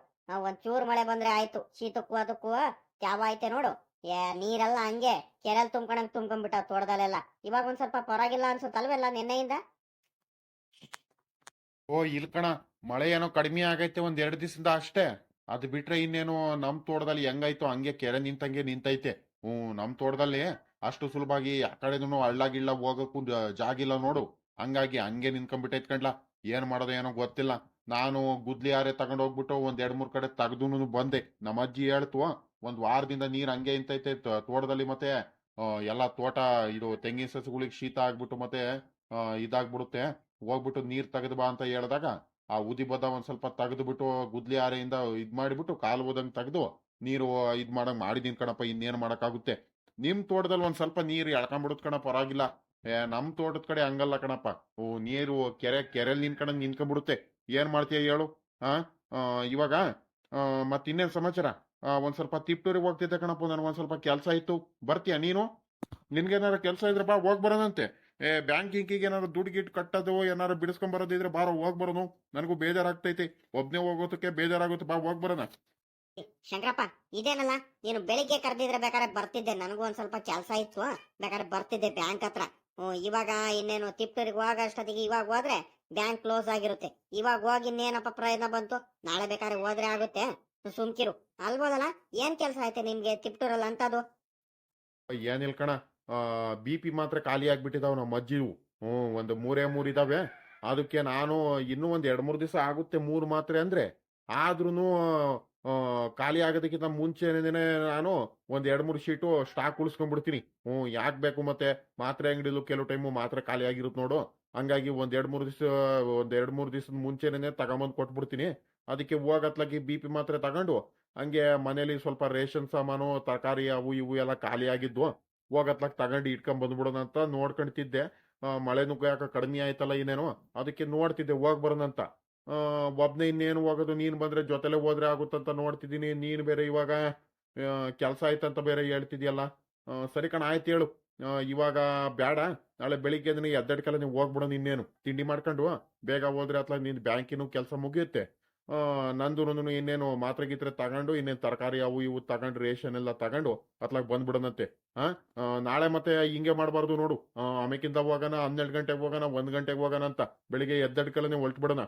ಒಂದ್ ಚೂರ್ ಮಳೆ ಬಂದ್ರೆ ಆಯ್ತು, ಶೀತಕ್ಕೂ ಅದಕ್ಕೂ ತ್ಯಾವ ಐತೆ ನೋಡು. ನೀರೆಲ್ಲ ಹಂಗೆ ಕೆರೆಲ್ ತುಂಬ್ಕೊಂಡ್ಬಿಟ್ಟಾವ್ ತೋಟದಲ್ಲೆಲ್ಲ. ಇವಾಗ ಒಂದ್ ಸ್ವಲ್ಪ ಪರವಾಗಿಲ್ಲ ಅನ್ಸುತ್ತಲ್ವೆಲ್ಲ ನಿನ್ನೆಯಿಂದ. ಓ ಇಲ್ ಕಣ, ಮಳೆ ಏನೋ ಕಡಿಮೆ ಆಗೈತೆ ಒಂದ್ 2 ದಿವಸದಿಂದ ಅಷ್ಟೇ. ಅದು ಬಿಟ್ರೆ ಇನ್ನೇನು ನಮ್ ತೋಟದಲ್ಲಿ ಹೆಂಗಾಯ್ತು ಹಂಗೆ ಕೆರೆ ನಿಂತಂಗೆ ನಿಂತೈತೆ. ನಮ್ ತೋಟದಲ್ಲಿ ಅಷ್ಟು ಸುಲಭವಾಗಿ ಆ ಕಡೆನೂ ಹಳ್ಳ ಗಿಳ್ಳ ಹೋಗಕ್ಕೂ ಜಾಗಿಲ್ಲ ನೋಡು. ಹಂಗಾಗಿ ಹಂಗೆ ನಿಂತ್ಕೊಂಡ್ಬಿಟ್ಟೈತ್ ಕಣ್ಲಾ. ಏನ್ ಮಾಡೋದು ಏನೋ ಗೊತ್ತಿಲ್ಲ. ನಾನು ಗುದ್ಲಿ ಯಾರೇ ತಗೊಂಡ್ ಹೋಗ್ಬಿಟ್ಟು ಒಂದ್ 2-3 ಕಡೆ ತೆಗ್ದು ಬಂದೆ. ನಮ್ಮ ಅಜ್ಜಿ ಹೇಳ್ತು, ಒಂದ್ ವಾರದಿಂದ ನೀರ್ ಹಂಗೆ ಇಂತೈತೆ ತೋಟದಲ್ಲಿ, ಮತ್ತೆ ಎಲ್ಲಾ ತೋಟ ಇದು ತೆಂಗಿನ ಸಸಿಗಳಿಗೆ ಶೀತ ಆಗ್ಬಿಟ್ಟು ಮತ್ತೆ ಇದಾಗ್ಬಿಡುತ್ತೆ, ಹೋಗ್ಬಿಟ್ಟು ನೀರ್ ತೆಗೆದು ಬಾ ಅಂತ ಹೇಳಿದಾಗ ಆ ಉದಿ ಬದ ಒಂದ್ ಸ್ವಲ್ಪ ತೆಗೆದು ಬಿಟ್ಟು ಗುದ್ಲಿ ಆರೆಯಿಂದ ಇದ್ ಮಾಡಿಬಿಟ್ಟು ಕಾಲು ಹೋದಂಗ್ ತೆಗೆದು ನೀರು ಇದ್ ಮಾಡಂಗ್ ಮಾಡಿದೀನಿ ಕಣಪ್ಪ. ಇನ್ನೇನ್ ಮಾಡಕ್ಕಾಗುತ್ತೆ. ನಿಮ್ ತೋಟದಲ್ಲಿ ಒಂದ್ ಸ್ವಲ್ಪ ನೀರು ಎಳ್ಕೊಂಡ್ಬಿಡುತ್ ಕಣ, ಪರವಾಗಿಲ್ಲ. ನಮ್ ತೋಟದ ಕಡೆ ಹಂಗಲ್ಲ ಕಣಪ್ಪ. ನೀರು ಕೆರೆಯಲ್ಲಿ ನಿಂತ್ಕೊಂಡ್ಬಿಡುತ್ತೆ. ಏನ್ ಮಾಡ್ತೀಯ ಹೇಳು? ಆ ಇವಾಗ ಮತ್ ಇನ್ನೇನ್ ಸಮಾಚಾರ? ಒಂದ್ ಸ್ವಲ್ಪ ತಿಪ್ಟೂರಿಗೆ ಹೋಗ್ತಿದ್ದೆ ಕಣಪ್ಪ, ನನ್ಗೊಂದ್ ಸ್ವಲ್ಪ ಕೆಲ್ಸ ಇತ್ತು. ಬರ್ತೀಯ ನೀನು? ನಿನ್ಗೇನಾರ ಕೆಲ್ಸ ಇದ್ರೆ ಬಾ, ಹೋಗ್ ಬರೋದಂತೆ. ಬ್ಯಾಂಕಿಂಗಿಗೆ ಏನಾದ್ರು ದುಡ್ಡು ಗಿಟ್ಟು ಕಟ್ಟೋದು ಏನಾರು ಬಿಡಿಸ್ಕೊಂಡ್ ಬರೋದಿದ್ರೆ ಬಾರೋ, ಹೋಗ್ ಬರೋನು. ನನಗೂ ಬೇಜಾರಾಗ್ತೈತಿ, ಒಬ್ನೇ ಹೋಗೋದಕ್ಕೆ ಬೇಜಾರಾಗುತ್ತೆ. ಬಾ ಹೋಗ್ ಬರೋಣ. ಶಂಕರಪ್ಪ, ಇದೇನಲ್ಲ, ನೀನು ಬೆಳಿಗ್ಗೆ ಕರೆದಿದ್ರೆ ಬೇಕಾದ್ರೆ ಬರ್ತಿದ್ದೆ. ನನಗೂ ಒಂದ್ ಸ್ವಲ್ಪ ಕೆಲಸ ಇತ್ತು, ಬೇಕಾದ್ರೆ ಬರ್ತಿದ್ದೆ ಬ್ಯಾಂಕ್ ಹತ್ರ. ಇವಾಗ ಇನ್ನೇನು ತಿಪ್ಟೂರಿಗೆ ಹೋಗ ಅಷ್ಟೊತ್ತಿಗೆ ಇವಾಗ ಹೋದ್ರೆ ಬ್ಯಾಂಕ್ ಕ್ಲೋಸ್ ಆಗಿರುತ್ತೆ. ಇವಾಗ ಹೋಗಿ ಇನ್ನೇನಪ್ಪ ಪ್ರಯೋಜನ ಬಂತು? ನಾಳೆ ಬೇಕಾದ್ರೆ ಹೋದ್ರೆ ಆಗುತ್ತೆ. ಸುಮ್ಕಿರು ಅಲ್ಬೋದಲ್ಲ. ಏನ್ ಕೆಲಸ ಐತೆ ನಿಮ್ಗೆ ತಿಪ್ಟೂರಲ್ಲಿ ಅಂತದು? ಏನಿಲ್ ಕಣ, BP ಮಾತ್ರ ಖಾಲಿ ಆಗ್ಬಿಟ್ಟಿದಾವ್ ನಮ್ಮ ಅಜ್ಜಿವು. ಒಂದು 3 ಇದಾವೆ. ಅದಕ್ಕೆ ನಾನು ಇನ್ನೂ ಒಂದ್ 2-3 ದಿವಸ ಆಗುತ್ತೆ 3 ಮಾತ್ರೆ ಅಂದ್ರೆ. ಆದ್ರೂನು ಖಾಲಿ ಆಗೋದಕ್ಕಿಂತ ಮುಂಚೆನೆ ನಾನು ಒಂದ್ 2-3 ಶೀಟು ಸ್ಟಾಕ್ ಉಳಿಸ್ಕೊಂಡ್ಬಿಡ್ತೀನಿ. ಯಾಕೆ ಬೇಕು ಮತ್ತೆ, ಮಾತ್ರೆ ಅಂಗಡಿಲು ಕೆಲವು ಟೈಮು ಮಾತ್ರೆ ಖಾಲಿ ಆಗಿರುತ್ತೆ ನೋಡು. ಹಂಗಾಗಿ ಒಂದ್ 2-3 ದಿವಸದ ಮುಂಚೆನೆ ತಗೊಂಬಂದ್ ಕೊಟ್ಬಿಡ್ತೀನಿ. ಅದಕ್ಕೆ ಹೋಗತ್ಲಾಗಿ BP ಮಾತ್ರೆ ತಗೊಂಡು ಹಂಗೆ ಮನೇಲಿ ಸ್ವಲ್ಪ ರೇಷನ್ ಸಾಮಾನು ತರಕಾರಿ ಅವು ಇವು ಎಲ್ಲ ಖಾಲಿ ಆಗಿದ್ವು, ಹೋಗತ್ಲಾಗ ತಗೊಂಡು ಇಟ್ಕೊಂಡ್ ಬಂದ್ಬಿಡೋಣ ಅಂತ ನೋಡ್ಕೊಂತಿದ್ದೆ. ಮಳೆನೂ ಯಾಕೆ ಕಡಿಮೆ ಆಯ್ತಲ್ಲ ಇನ್ನೇನು, ಅದಕ್ಕೆ ನೋಡ್ತಿದ್ದೆ ಹೋಗ್ ಬರೋಣಂತ. ಒಬ್ನೇ ಇನ್ನೇನು ಹೋಗೋದು, ನೀನ್ ಬಂದ್ರೆ ಜೊತೆಲೆ ಹೋದ್ರೆ ಆಗುತ್ತಂತ ನೋಡ್ತಿದ್ದೀನಿ. ನೀನ್ ಬೇರೆ ಇವಾಗ ಕೆಲ್ಸ ಆಯ್ತಂತ ಬೇರೆ ಹೇಳ್ತಿದ್ಯಲ್ಲ. ಸರಿ ಕಣ, ಆಯ್ತು ಹೇಳು. ಇವಾಗ ಬೇಡ, ನಾಳೆ ಬೆಳಿಗ್ಗೆ ಎದ್ದಡ್ಕೆಲ್ಲ ನೀವು ಹೋಗ್ಬಿಡೋಣ. ಇನ್ನೇನು ತಿಂಡಿ ಮಾಡ್ಕೊಂಡು ಬೇಗ ಹೋದ್ರೆ ಅತ್ಲಾಗ ನಿನ್ ಬ್ಯಾಂಕಿನ ಕೆಲಸ ಮುಗಿಯುತ್ತೆ. ನಂದು ಇನ್ನೇನು ಮಾತ್ರೆ ಗೀತ್ರೆ ತಗೊಂಡು ಇನ್ನೇನು ತರಕಾರಿ ಅವು ಇವು ತಗೊಂಡು ರೇಷನ್ ಎಲ್ಲ ತಗೊಂಡು ಅತ್ಲಾಗ ಬಂದ್ಬಿಡೋಣಂತೆ. ನಾಳೆ ಮತ್ತೆ ಹಿಂಗೆ ಮಾಡಬಾರ್ದು ನೋಡು. ಆಮೇಕಿಂದ ಹೋಗೋಣ, 12 ಗಂಟೆಗೆ ಹೋಗೋಣ, 1 ಗಂಟೆಗೆ ಹೋಗೋಣ ಅಂತ ಬೆಳಿಗ್ಗೆ ಎದ್ದಡ್ಕಲ್ಲೇ ಹೊಲ್ಟ್ ಬಿಡೋಣ.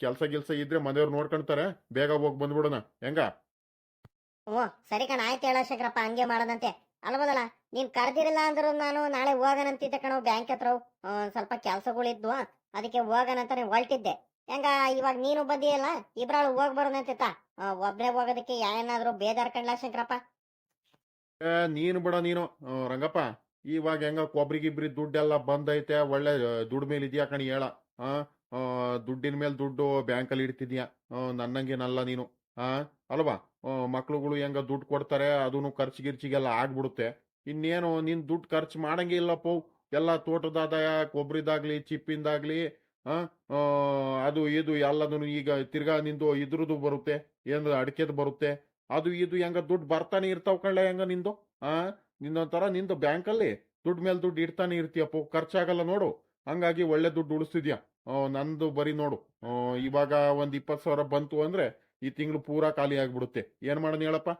ಕೆಲ್ಸ ಇದ್ರೆ ಮನೆಯವ್ರು ನೋಡ್ಕೊಂತಾರೆ, ಬೇಗ ಹೋಗಿ ಬಂದ್ಬಿಡೋಣ. ಹೆಂಗ? ಸರಿ ಕಣ, ಆಯ್ತು ಹೇಳ ಶಂಕರಪ್ಪ, ಹಂಗೆ ಮಾಡದಂತೆ. ಅಲ್ಬೋದಲ್ಲ, ನೀನ್ ಕರ್ದಿರಲ್ಲ ಅಂದ್ರು ನಾನು ನಾಳೆ ಹೋಗೋಣಂತಿದ್ದೆ ಕಣೋ ಬ್ಯಾಂಕ್ ಹತ್ರ. ಸ್ವಲ್ಪ ಕೆಲ್ಸಗಳಿದ್ವು, ಅದಕ್ಕೆ ಹೋಗೋಣಂತಾನೆ ಹೊಲ್ಟಿದ್ದೆ. ಹೆಂಗ ಇವಾಗ ನೀನು ಬಂದಿಯಲ್ಲ ಇಬ್ರಾಳು ಹೋಗ್ ಬರೋದಂತಿತ್ತ ಒಬ್ನೇ ಹೋಗೋದಕ್ಕೆ ಏನಾದ್ರು ಬೇಜಾರ್ ಕಂಡ್ಲಾ ಶಂಕರಪ್ಪ. ನೀನು ಬಿಡ ನೀನು ರಂಗಪ್ಪ. ಇವಾಗ ಹೆಂಗ ಕೊಬ್ರಿಗಿಬ್ರಿ ದುಡ್ಡೆಲ್ಲ ಬಂದೈತೆ, ಒಳ್ಳೆ ದುಡ್ಡು ಮೇಲೆ ಇದೆಯಾ ಕಣಿ ಹೇಳ. ಆ ಆ, ದುಡ್ಡಿನ ಮೇಲೆ ದುಡ್ಡು ಬ್ಯಾಂಕಲ್ಲಿ ಇಡ್ತಿದ್ಯಾ? ನನ್ನಂಗೇನಲ್ಲ ನೀನು. ಆ ಅಲ್ವಾ? ಮಕ್ಳುಗಳು ಹೆಂಗ ದುಡ್ಡು ಕೊಡ್ತಾರೆ, ಅದನ್ನು ಖರ್ಚಿಗಿರ್ಚಿಗೆಲ್ಲ ಆಗ್ಬಿಡುತ್ತೆ. ಇನ್ನೇನು ನಿನ್ ದುಡ್ಡು ಖರ್ಚು ಮಾಡಂಗೆ ಇಲ್ಲಪ್ಪೋ. ಎಲ್ಲ ತೋಟದಾದಾಯ, ಕೊಬ್ರಿದಾಗ್ಲಿ, ಚಿಪ್ಪಿಂದಾಗ್ಲಿ, ಆ ಆ, ಅದು ಇದು ಎಲ್ಲದನ್ನು ಈಗ ತಿರ್ಗಾ ನಿಂದು ಇದ್ರದ್ದು ಬರುತ್ತೆ, ಏನು ಅಡಿಕೆದು ಬರುತ್ತೆ. ಅದು ಇದು ಹೆಂಗ ದುಡ್ಡು ಬರ್ತಾನೆ ಇರ್ತಾವ ಕಳ್ಳೆ ಹೆಂಗ ನಿಂದು. ಆ ನಿನ್ನೊಂಥರ ನಿಂದು ಬ್ಯಾಂಕಲ್ಲಿ ದುಡ್ಡು ಮೇಲೆ ದುಡ್ಡು ಇಡ್ತಾನೆ ಇರ್ತೀಯಪ್ಪೋ, ಖರ್ಚಾಗಲ್ಲ ನೋಡು. ಹಂಗಾಗಿ ಒಳ್ಳೆ ದುಡ್ಡು ಉಳಿಸ್ತಿದ್ಯಾ. ನಂದು ಬರೀ ನೋಡು, ಇವಾಗ ಒಂದ್ 20,000 ಬಂತು ಅಂದ್ರೆ ಈ ತಿಂಗಳು ಪೂರಾ ಖಾಲಿ ಆಗ್ಬಿಡುತ್ತೆ. ಏನ್ ಮಾಡೋಣ ಹೇಳಪ್ಪ?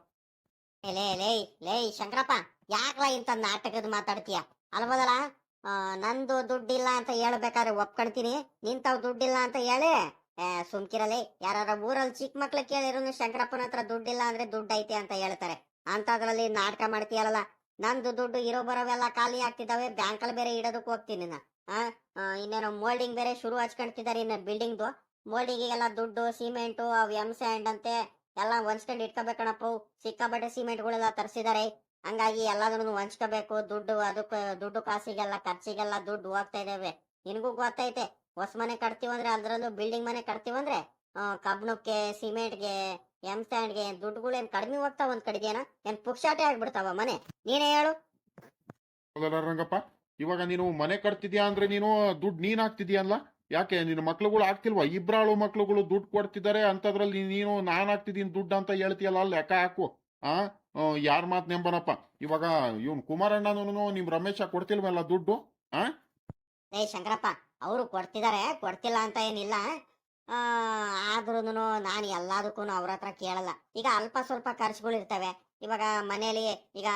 ಲೇ ಲೇ ಲೇ ಶಂಕರಪ್ಪ, ಯಾಕ್ಲ ಇಂತ ನಾಟಕದ ಮಾತಾಡ್ತೀಯ? ಅಲ್ಬೋದಲ್ಲ, ನಂದು ದುಡ್ಡಿಲ್ಲ ಅಂತ ಹೇಳ್ಬೇಕಾದ್ರೆ ಒಪ್ಕೊಳ್ತೀನಿ, ನಿಂತಾವ್ ದುಡ್ಡಿಲ್ಲ ಅಂತ ಹೇಳಿ ಸುಮ್ಕಿರಲಿ. ಯಾರ ಊರಲ್ಲಿ ಚಿಕ್ಕ ಮಕ್ಳು ಕೇಳಿರು ಶಂಕರಪ್ಪನ ಹತ್ರ ದುಡ್ಡಿಲ್ಲ ಅಂದ್ರೆ ದುಡ್ಡು ಐತೆ ಅಂತ ಹೇಳ್ತಾರೆ. ಅಂತದ್ರಲ್ಲಿ ನಾಟಕ ಮಾಡ್ತೀಯಲ್ಲ. ನಂದು ದುಡ್ಡು ಇರೋ ಬರೋವೆಲ್ಲ ಖಾಲಿ ಆಗ್ತಿದಾವೆ, ಬ್ಯಾಂಕಲ್ಲಿ ಬೇರೆ ಇಡೋದಕ್ಕೆ ಹೋಗ್ತೀನಿ ನಾ. ಇನ್ನೇನೋ ಮೋಲ್ಡಿಂಗ್ ಬೇರೆ ಶುರು ಹಚ್ಕೊಂತಿದ್ದಾರೆ, ಇನ್ನ ಬಿಲ್ಡಿಂಗ್ದು ಮೋಲ್ಡಿಂಗಿಗೆಲ್ಲ ದುಡ್ಡು, ಸಿಮೆಂಟು, ಅವ್ ಎಮ್ ಸ್ಯಾಂಡ್ ಅಂತೆ ಎಲ್ಲ ಹೊಂಚ್ಕೊಂಡು ಇಟ್ಕೋಬೇಕಣಪ್ಪ. ಸಿಕ್ಕಾಪಟ್ಟೆ ಸಿಮೆಂಟ್ಗಳೆಲ್ಲ ತರಿಸಿದ್ದಾರೆ. ಹಂಗಾಗಿ ಎಲ್ಲದನ್ನು ಹೊಂಚ್ಕೋಬೇಕು. ದುಡ್ಡು ಅದಕ್ಕೆ ದುಡ್ಡು ಕಾಸಿಗೆಲ್ಲ ಖರ್ಚಿಗೆಲ್ಲ ದುಡ್ಡು ಹೋಗ್ತಾ ಇದಾವೆ. ನಿನಗೂ ಗೊತ್ತೈತೆ, ಹೊಸ ಮನೆ ಕಟ್ತೀವಂದ್ರೆ, ಅದ್ರಲ್ಲೂ ಬಿಲ್ಡಿಂಗ್ ಮನೆ ಕಟ್ತೀವಂದ್ರೆ ಕಬ್ಣಕ್ಕೆ, ಸಿಮೆಂಟ್ಗೆ, ಎಮ್ ಸ್ಟ್ಯಾಂಡ್ಗೆ ದುಡ್ಡುಗಳು ಏನ್ ಕಡಿಮೆ ಹೋಗ್ತಾವ ಒಂದ್ ಕಡೆಗೇನ? ಏನ್ ಪುಕ್ಷಾಟೆ ಆಗ್ಬಿಡ್ತಾವ ಮನೆ? ನೀನೇ ಹೇಳು. ಹೌದಲ್ಲ ರಂಗಪ್ಪ, ಇವಾಗ ನೀನು ಮನೆ ಕಟ್ತಿದ್ಯಾ ಅಂದ್ರೆ ನೀನು ದುಡ್ಡು ನೀನ್ ಹಾಕ್ತಿದ್ಯಾ ಅಲ್ಲ? ಯಾಕೆ ನಿನ್ನ ಮಕ್ಳುಗಳು ಆಗ್ತಿಲ್ವಾ? ಇಬ್ರಾಳು ಮಕ್ಳುಗಳು ದುಡ್ಡು ಕೊಡ್ತಿದ್ದಾರೆ ಅಂತದ್ರಲ್ಲಿ ನೀನು ನಾನ್ ಹಾಕ್ತಿದ್ದೀನಿ ದುಡ್ಡು ಅಂತ ಹೇಳ್ತೀಯಲ್ಲ, ಅಲ್ಲಿ ಲೆಕ್ಕ ಹಾಕು. ಆ ಯಾರ ಮಾತ್ ನೆಂಬನಪ್ಪ? ಇವಾಗ ಇವ್ನು ಕುಮಾರಣ್ಣನೂ ನಿಮ್ ರಮೇಶ ಕೊಡ್ತಿಲ್ವಲ್ಲ ದುಡ್ಡು? ಆ ಏ ಶಂಕರಪ್ಪ, ಅವರು ಕೊಡ್ತಿದ್ದಾರೆ, ಕೊಡ್ತಿಲ್ಲ ಅಂತ ಏನಿಲ್ಲ. ಆದ್ರೂನು ನಾನು ಎಲ್ಲದಕ್ಕೂ ಅವ್ರ ಹತ್ರ ಕೇಳಲ್ಲ. ಈಗ ಅಲ್ಪ ಸ್ವಲ್ಪ ಖರ್ಚುಗಳು ಇರ್ತವೆ. ಇವಾಗ ಮನೇಲಿ ಈಗ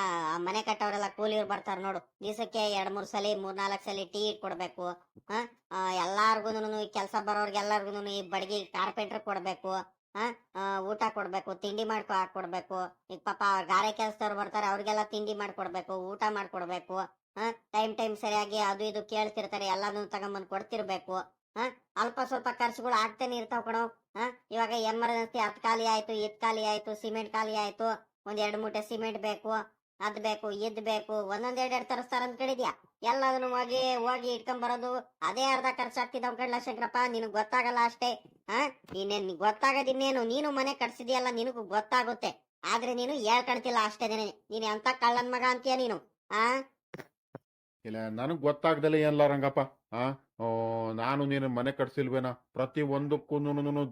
ಮನೆ ಕಟ್ಟೋರೆಲ್ಲ ಕೂಲಿಯವ್ರು ಬರ್ತಾರೆ ನೋಡು, ದಿವಸಕ್ಕೆ 2-3 ಸಲ 3-4 ಸಲ ಟೀ ಇಟ್ಕೊಡ್ಬೇಕು. ಎಲ್ಲಾರ್ಗುನು ಕೆಲಸ ಬರೋರ್ಗೆಲ್ಲರಿಗೂ ಈ ಬಡಗಿ ಕಾರ್ಪೆಂಟರ್ ಕೊಡ್ಬೇಕು. ಊಟ ಕೊಡ್ಬೇಕು, ತಿಂಡಿ ಮಾಡ್ಕೊ ಹಾಕೊಡ್ಬೇಕು. ಈಗ ಪಾಪ ಗಾರೆ ಕೆಲಸದವ್ರು ಬರ್ತಾರೆ, ಅವ್ರಿಗೆಲ್ಲ ತಿಂಡಿ ಮಾಡ್ಕೊಡ್ಬೇಕು, ಊಟ ಮಾಡ್ಕೊಡ್ಬೇಕು. ಟೈಮ್ ಸರಿಯಾಗಿ ಅದು ಇದು ಕೇಳ್ತಿರ್ತಾರೆ, ಎಲ್ಲಾನು ತಗೊಂಬಂದ್ ಕೊಡ್ತಿರ್ಬೇಕು. ಅಲ್ಪ ಸ್ವಲ್ಪ ಖರ್ಚುಗಳು ಆಗ್ತಾನೆ ಇರ್ತಾವ ಕಣೋ. ಇವಾಗ ಎಮರ್ಜೆನ್ಸಿ ಅದ್ ಖಾಲಿ ಆಯ್ತು, ಇದ್ ಖಾಲಿ ಆಯ್ತು, ಸಿಮೆಂಟ್ ಖಾಲಿ ಆಯ್ತು, 1-2 ಮೂಟೆ ಸಿಮೆಂಟ್ ಬೇಕು, ಅದ್ ಬೇಕು, ಇದ್ ಬೇಕು, ಒಂದೊಂದ್ 2 ತರಿಸ್ತಾರ ಅಂತ ಕೇಳಿದ್ಯಾ? ಎಲ್ಲದನ್ನು ಹೋಗಿ ಇಟ್ಕೊಂಡ್ ಬರೋದು ಅದೇ ಅರ್ಧ ಖರ್ಚಾಗ್ತಿದ್ದಾವ್ ಕಣ್ಲ ಶಂಕರಪ್ಪ. ನಿನಗ್ ಗೊತ್ತಾಗಲ್ಲ ಅಷ್ಟೇ. ಇನ್ನೇನ್ ಗೊತ್ತಾಗದ್ ಇನ್ನೇನು? ನೀನು ಮನೆ ಕಟ್ಸಿದ್ಯಲ್ಲ, ನಿನಗೂ ಗೊತ್ತಾಗುತ್ತೆ. ಆದ್ರೆ ನೀನು ಹೇಳ್ಕಣ್ತಿಲ್ಲ ಅಷ್ಟೇ. ನೀನ್ ಎಂತ ಕಳ್ಳನ್ ಮಗ ಅಂತೀಯ ನೀನು? ಆ ಇಲ್ಲ, ನನಗ್ ಗೊತ್ತಾಗ್ದಲೆ ಏನ್ಲ ರಂಗಪ್ಪ. ಆ ನಾನು ನೀನು ಮನೆ ಕಟ್ಸಿಲ್ವೇನ? ಪ್ರತಿ ಒಂದಕ್ಕೂ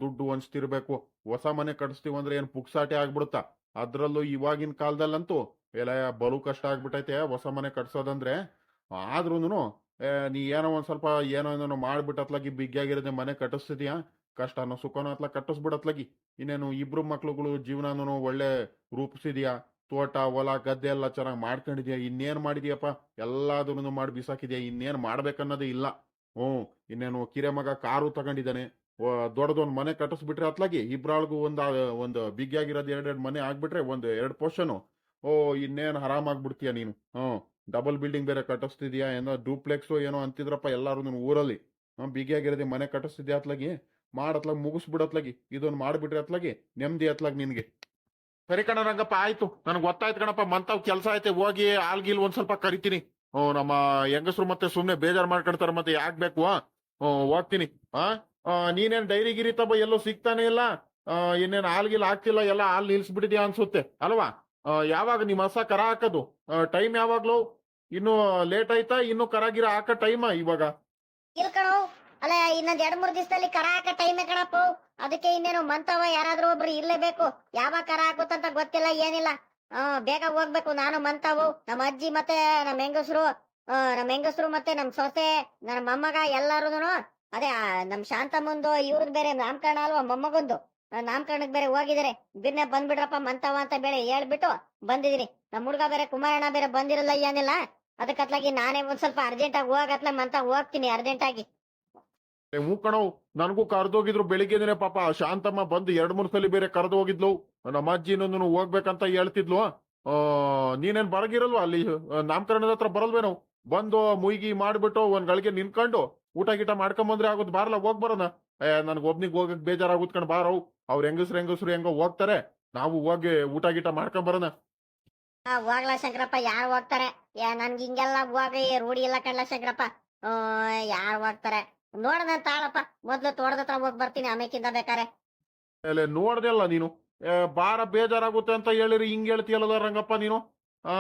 ದುಡ್ಡು ಹಂಚ್ತಿರ್ಬೇಕು. ಹೊಸ ಮನೆ ಕಟ್ಸ್ತೀವಂದ್ರೆ ಏನ್ ಪುಕ್ಸಾಟೆ ಆಗ್ಬಿಡುತ್ತಾ? ಅದ್ರಲ್ಲೂ ಇವಾಗಿನ ಕಾಲದಲ್ಲಂತೂ ಎಲ್ಲ ಬಲು ಕಷ್ಟ ಆಗ್ಬಿಟ್ಟೈತೆ ಹೊಸ ಮನೆ ಕಟ್ಸೋದಂದ್ರೆ. ಆದ್ರೂನು ನೀ ಏನೋ ಒಂದ್ ಸ್ವಲ್ಪ ಏನೋ ಮಾಡ್ಬಿಟ್ಟತ್ಲಾಗಿ ಬಿಗ್ಗಿಯಾಗಿರೋದೇ ಮನೆ ಕಟ್ಟಿಸ್ತಿದ್ಯಾ. ಕಷ್ಟನೋ ಸುಖನೋ ಅತ್ಲಾಗ ಕಟ್ಟಿಸ್ಬಿಡತ್ಲಾಗಿ. ಇನ್ನೇನು ಇಬ್ರು ಮಕ್ಳುಗಳು ಜೀವನನೂ ಒಳ್ಳೆ ರೂಪಿಸಿದ್ಯಾ, ತೋಟ ಹೊಲ ಗದ್ದೆ ಎಲ್ಲ ಚೆನ್ನಾಗಿ ಮಾಡ್ಕೊಂಡಿದ್ಯಾ. ಇನ್ನೇನ್ ಮಾಡಿದ್ಯಪ್ಪ? ಎಲ್ಲದನ್ನು ಮಾಡಿ ಬಿಸಾಕಿದ್ಯಾ. ಇನ್ನೇನ್ ಮಾಡ್ಬೇಕನ್ನೋದೇ ಇಲ್ಲ. ಇನ್ನೇನು ಕಿರೆ ಮಗ ಕಾರು ತಗೊಂಡಿದ್ದಾನೆ, ದೊಡ್ಡದೊಂದ್ ಮನೆ ಕಟ್ಟಿಸ್ಬಿಟ್ರೆ ಅತ್ಲಾಗಿ ಇಬ್ರಾಳ್ಗೂ ಒಂದು ಬಿಗ್ಗಿಯಾಗಿರೋದು 2 ಮನೆ ಆಗ್ಬಿಟ್ರೆ, 2 ಪೋರ್ಷನ್. ಇನ್ನೇನು ಆರಾಮಾಗ್ಬಿಡ್ತೀಯ ನೀನು. ಡಬಲ್ ಬಿಲ್ಡಿಂಗ್ ಬೇರೆ ಕಟ್ಟಿಸ್ತಿದ್ಯಾ, ಏನೋ ಡೂಪ್ಲೆಕ್ಸ್ ಏನೋ ಅಂತಿದ್ರಪ್ಪ ಎಲ್ಲಾರು ಊರಲ್ಲಿ. ಬಿಗಿಯಾಗಿರೋದೇ ಮನೆ ಕಟ್ಟಿಸ್ತಿದ್ಯಾ ಅತ್ಲಾಗಿ. ಮಾಡತ್ಲಾಗ ಮುಗಿಸ್ಬಿಡತ್ಲಾಗಿ. ಇದೊಂದು ಮಾಡ್ಬಿಟ್ರೆ ಅತ್ಲಾಗಿ ನೆಮ್ಮದಿ ಅತ್ಲಾಗ ನಿನ್ಗೆ. ಸರಿ ಕಣ ರಂಗಪ್ಪ, ಆಯ್ತು, ನನಗೆ ಗೊತ್ತಾಯ್ತು ಕಣಪ್ಪ. ಮಂತಾವ್ ಕೆಲಸ ಐತೆ, ಹೋಗಿ ಆಲ್ಗೀಲ್ ಒಂದ್ ಸ್ವಲ್ಪ ಕರಿತೀನಿ. ನಮ್ಮ ಹೆಂಗಸರು ಮತ್ತೆ ಸುಮ್ನೆ ಬೇಜಾರ್ ಮಾಡ್ಕೊಡ್ತಾರ, ಮತ್ತೆ ಯಾಕ್ ಬೇಕು? ಹೋಗ್ತೀನಿ. ನೀನೇನ್ ಡೈರಿ ಗಿರಿ ತಬ ಎಲ್ಲೋ ಸಿಗ್ತಾನೆ ಇಲ್ಲ. ಇನ್ನೇನ್ ಹಾಲ್ಗಿಲ್ ಆಗ್ತಿಲ್ಲ, ಎಲ್ಲ ಹಾಲ್ ನಿಲ್ಸ್ಬಿಟ್ಟಿದ್ಯಾ ಅನ್ಸುತ್ತೆ ಅಲ್ವಾ? ಯಾವಾಗ ನಿಮ್ ಹಸ ಕರ ಹಾಕೋದು? ಟೈಮ್ ಯಾವಾಗ್ಲೂ? ಇನ್ನು ಲೇಟ್ ಆಯ್ತಾ? ಇನ್ನು ಕರಾಗಿರ ಹಾಕ ಟೈಮ ಇವಾಗ? ಇಲ್ ಕಣೋ, ಅಲ್ಲ ಇನ್ನೊಂದ್ 2-3 ದಿವಸದಲ್ಲಿ ಕರ ಹಾಕ ಟೈಮೇ ಕಣಪ್ಪ. ಅದಕ್ಕೆ ಇನ್ನೇನು ಮಂತವ ಯಾರಾದ್ರೂ ಒಬ್ರು ಇರ್ಲೇಬೇಕು. ಯಾವಾಗ ಕರ ಹಾಕುತ್ತಂತ ಗೊತ್ತಿಲ್ಲ, ಏನಿಲ್ಲ. ಬೇಗ ಹೋಗ್ಬೇಕು ನಾನು ಮಂತಾವು. ನಮ್ಮ ಅಜ್ಜಿ ಮತ್ತೆ ನಮ್ಮ ಹೆಂಗಸರು ಮತ್ತೆ ನಮ್ ಸೊಸೆ, ನನ್ನ ಮೊಮ್ಮಗ ಎಲ್ಲಾರುನು ಅದೇ ನಮ್ ಶಾಂತಮ್ಮಂದು ಇವ್ರದ್ ಬೇರೆ ನಾಮಕರಣ ಅಲ್ವಾ, ಮೊಮ್ಮಗಂದು ನಾಮಕರಣಕ್ ಬೇರೆ ಹೋಗಿದಾರೆ. ಬಿರ್ನೆ ಬಂದ್ಬಿಡ್ರಪ್ಪ ಮಂತವ ಅಂತ ಬೇರೆ ಹೇಳ್ಬಿಟ್ಟು ಬಂದಿದೀನಿ. ನಮ್ ಹುಡ್ಗ ಬೇರೆ ಕುಮಾರಣ್ಣ ಬೇರೆ ಬಂದಿರಲ್ಲ, ಏನಿಲ್ಲ. ಅದಕ್ಕತ್ಲಾಗಿ ನಾನೇ ಒಂದ್ ಸ್ವಲ್ಪ ಅರ್ಜೆಂಟ್ ಆಗಿ ಹೋಗತ್ಲ ಮಂತ ಹೋಗ್ತೀನಿ ಅರ್ಜೆಂಟ್ ಆಗಿ. ಹೂ ಕಣವ್, ನನಗೂ ಕರೆದೋಗಿದ್ರು ಬೆಳಿಗ್ಗೆನೆ. ಪಾಪ ಶಾಂತಮ್ಮ ಬಂದು 2-3 ಸಲ ಬೇರೆ ಕರೆದು ಹೋಗಿದ್ಲು. ನಮ್ಮ ಅಜ್ಜಿನೂ ಹೋಗ್ಬೇಕಂತ ಹೇಳ್ತಿದ್ಲು. ನೀನೇನ್ ಬರಗಿರಲ್ವಾ ಅಲ್ಲಿ? ನಾಮಕರಣದ ಹತ್ರ ಬರಲ್ವೇನೋ? ಬಂದು ಮುಯ್ಗಿ ಮಾಡ್ಬಿಟ್ಟು ಒಂದ್ ಗಳಿಗೆ ನಿನ್ಕೊಂಡು ಊಟ ಗೀಟ ಮಾಡ್ಕೊಂಬಂದ್ರೆ ಆಗುದ್ ಬಾರಲ್ಲ ಹೋಗ್ ಬರೋಣ. ನನ್ಗೆ ಒಬ್ನಿಗೆ ಹೋಗಕ್ ಬೇಜಾರಾಗುತ್ ಕಣ್ ಬಾರವ್. ಅವ್ರ ಹೆಂಗಸ್ರು ಹೆಂಗೋ ಹೋಗ್ತಾರೆ, ನಾವು ಹೋಗಿ ಊಟ ಗೀಟ ಮಾಡ್ಕೊಂಬರೋಣ. ಹೋಗ್ಲಾ ಶಂಕರಪ್ಪ, ಯಾರು ಹೋಗ್ತಾರೆ? ನನ್ಗೆ ಹಿಂಗೆಲ್ಲ ಹೋಗಿ ರೂಢಿ ಇಲ್ಲ ಕಣ್ಲ ಶಂಕರಪ್ಪ. ಯಾರು ಹೋಗ್ತಾರೆ? ನೋಡೋಣ ತಾಳಪ್ಪ, ಮೊದ್ಲು ತೋಟದ ಹತ್ರ ಹೋಗಿ ಬರ್ತೀನಿ, ಆಮೇಕಿಂದ ಬೇಕಾರೆ. ಅಲ್ಲೇ ನೋಡ್ದೆಲ್ಲ ನೀನು. ಬಾರ ಬೇಜಾರಾಗುತ್ತೆ ಅಂತ ಹೇಳಿರಿ ಹಿಂಗ್ ಹೇಳ್ತೀಯಲ್ಲ ರಂಗಪ್ಪ ನೀನು. ಆ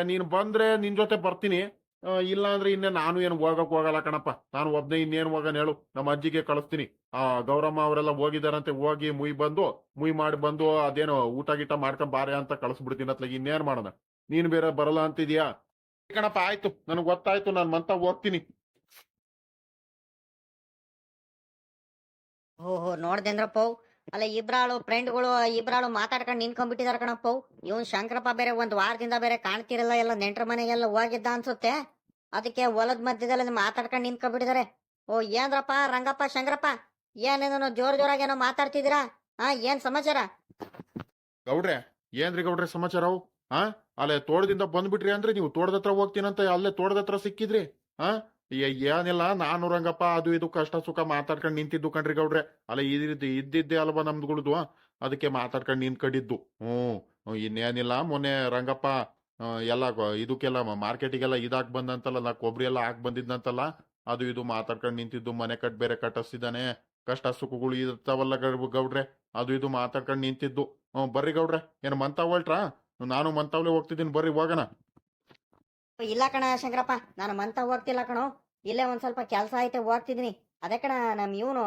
ನೀನು ಬಂದ್ರೆ ನಿನ್ ಜೊತೆ ಬರ್ತೀನಿ. ಇಲ್ಲ ಅಂದ್ರೆ ಇನ್ನೇ ನಾನು ಏನು ಹೋಗಕ್ ಹೋಗಲ್ಲ ಕಣಪ್ಪ. ನಾನು ಒಬ್ನೇ ಇನ್ನೇನು ಹೋಗನ್ ಹೇಳು, ನಮ್ಮ ಅಜ್ಜಿಗೆ ಕಳಿಸ್ತೀನಿ. ಗೌರಮ್ಮ ಅವರೆಲ್ಲ ಹೋಗಿದಾರಂತೆ, ಹೋಗಿ ಮುಯ್ ಮಾಡಿ ಬಂದು ಅದೇನೋ ಊಟ ಗೀಟ ಮಾಡ್ಕೊಂಡ್ ಬಾರೆ ಅಂತ ಕಳಿಸ್ಬಿಡ್ತೀನಿ ಅತ್ಲಾಗ. ಇನ್ನೇನ್ ಮಾಡೋಣ, ನೀನ್ ಬೇರೆ ಬರಲ್ಲ ಅಂತಿದ್ಯಾ? ಕಣಪ್ಪ ಆಯ್ತು, ನನಗ್ ಗೊತ್ತಾಯ್ತು, ನಾನ್ ಮಂತ ಹೋಗ್ತೀನಿ. ಓಹೋ, ನೋಡ್ದೇಂದ್ರಪ್ಪ. ಅಲ್ಲ, ಇಬ್ರಾಳು ಫ್ರೆಂಡ್ಗಳು ಇಬ್ರಾಳು ಮಾತಾಡ್ಕೊಂಡು ನಿಂತ್ಕೊಂಡ್ಬಿಟ್ಟಿದಾರ ಕಣಪ್ಪ. ಇವನ್ ಶಂಕರಪ್ಪ ಬೇರೆ ಒಂದ್ ವಾರದಿಂದ ಬೇರೆ ಕಾಣ್ತಿರಲ್ಲ, ಎಲ್ಲ ನೆಂಟ್ರ ಮನೆಗೆಲ್ಲ ಹೋಗಿದ್ದ ಅನ್ಸುತ್ತೆ. ಅದಕ್ಕೆ ಹೊಲದ ಮಧ್ಯದಲ್ಲಿ ಮಾತಾಡ್ಕೊಂಡು ನಿಂತ್ಕೊಂಡ್ಬಿಟ್ಟಿದಾರೆ. ಓ, ಏನ್ರಪ್ಪ ರಂಗಪ್ಪ, ಶಂಕರಪ್ಪ, ಏನೇನೋ ಜೋರಾಗಿ ಏನೋ ಮಾತಾಡ್ತಿದ್ದೀರಾ? ಏನ್ ಸಮಾಚಾರ? ಗೌಡ್ರೆ, ಏನ್ರಿ ಗೌಡ್ರೆ ಸಮಾಚಾರ? ಹಾ, ಅಲ್ಲೇ ತೋಟದಿಂದ ಬಂದ್ಬಿಟ್ರಿ ಅಂದ್ರೆ ನೀವು ತೋಟದ ಹತ್ರ ಹೋಗ್ತೀನಂತ ಅಲ್ಲೇ ತೋಟದ ಹತ್ರ ಸಿಕ್ಕಿದ್ರಿ. ಹಾ, ಏನಿಲ್ಲ, ನಾನು ರಂಗಪ್ಪ ಅದು ಇದು ಕಷ್ಟ ಸುಖ ಮಾತಾಡ್ಕೊಂಡು ನಿಂತಿದ್ದು ಕಣ್ರಿ ಗೌಡ್ರೆ. ಅಲ್ಲ ಇದ್ದಿದ್ದೆ ಅಲ್ವಾ ನಮ್ದುಗುಳ್ದು, ಅದಕ್ಕೆ ಮಾತಾಡ್ಕೊಂಡು ನಿಂತ್ಕೊಂಡಿದ್ದು. ಇನ್ನೇನಿಲ್ಲ, ಮೊನ್ನೆ ರಂಗಪ್ಪ ಎಲ್ಲ ಇದಕ್ಕೆಲ್ಲ ಮಾರ್ಕೆಟಿಗೆಲ್ಲ ಇದಾಕ್ ಬಂದಂತಲ್ಲ, ನಾ ಕೊಬ್ಬರಿ ಎಲ್ಲ ಹಾಕ್ ಬಂದಿದ್ನಂತಲ್ಲ, ಅದು ಇದು ಮಾತಾಡ್ಕೊಂಡು ನಿಂತಿದ್ದು. ಮನೆ ಬೇರೆ ಕಟ್ಟಿಸ್ತಿದ್ದಾನೆ, ಕಷ್ಟ ಸುಖಗಳು ಇರ್ತಾವಲ್ಲ ಗೌಡ್ರೆ, ಅದು ಇದು ಮಾತಾಡ್ಕೊಂಡು ನಿಂತಿದ್ದು. ಬರ್ರಿ ಗೌಡ್ರೆ, ಏನ್ ಮಂತ ಹೊಲ್ಟ್ರಾ? ನಾನು ಮಂತಾವ್ಲೆ ಹೋಗ್ತಿದ್ದೀನಿ, ಬರ್ರಿ ಹೋಗೋಣ. ಇಲ್ಲ ಕಣ ಶಂಕರಪ್ಪ, ನಾನು ಮಂತ ಹೋಗ್ತಿಲ್ಲ ಕಣೋ. ಇಲ್ಲೇ ಒಂದ್ ಸ್ವಲ್ಪ ಕೆಲಸ ಐತೆ, ಹೋಗ್ತಿದ್ದೀನಿ. ಅದೇ ಕಣ, ನಮ್ ಇವನು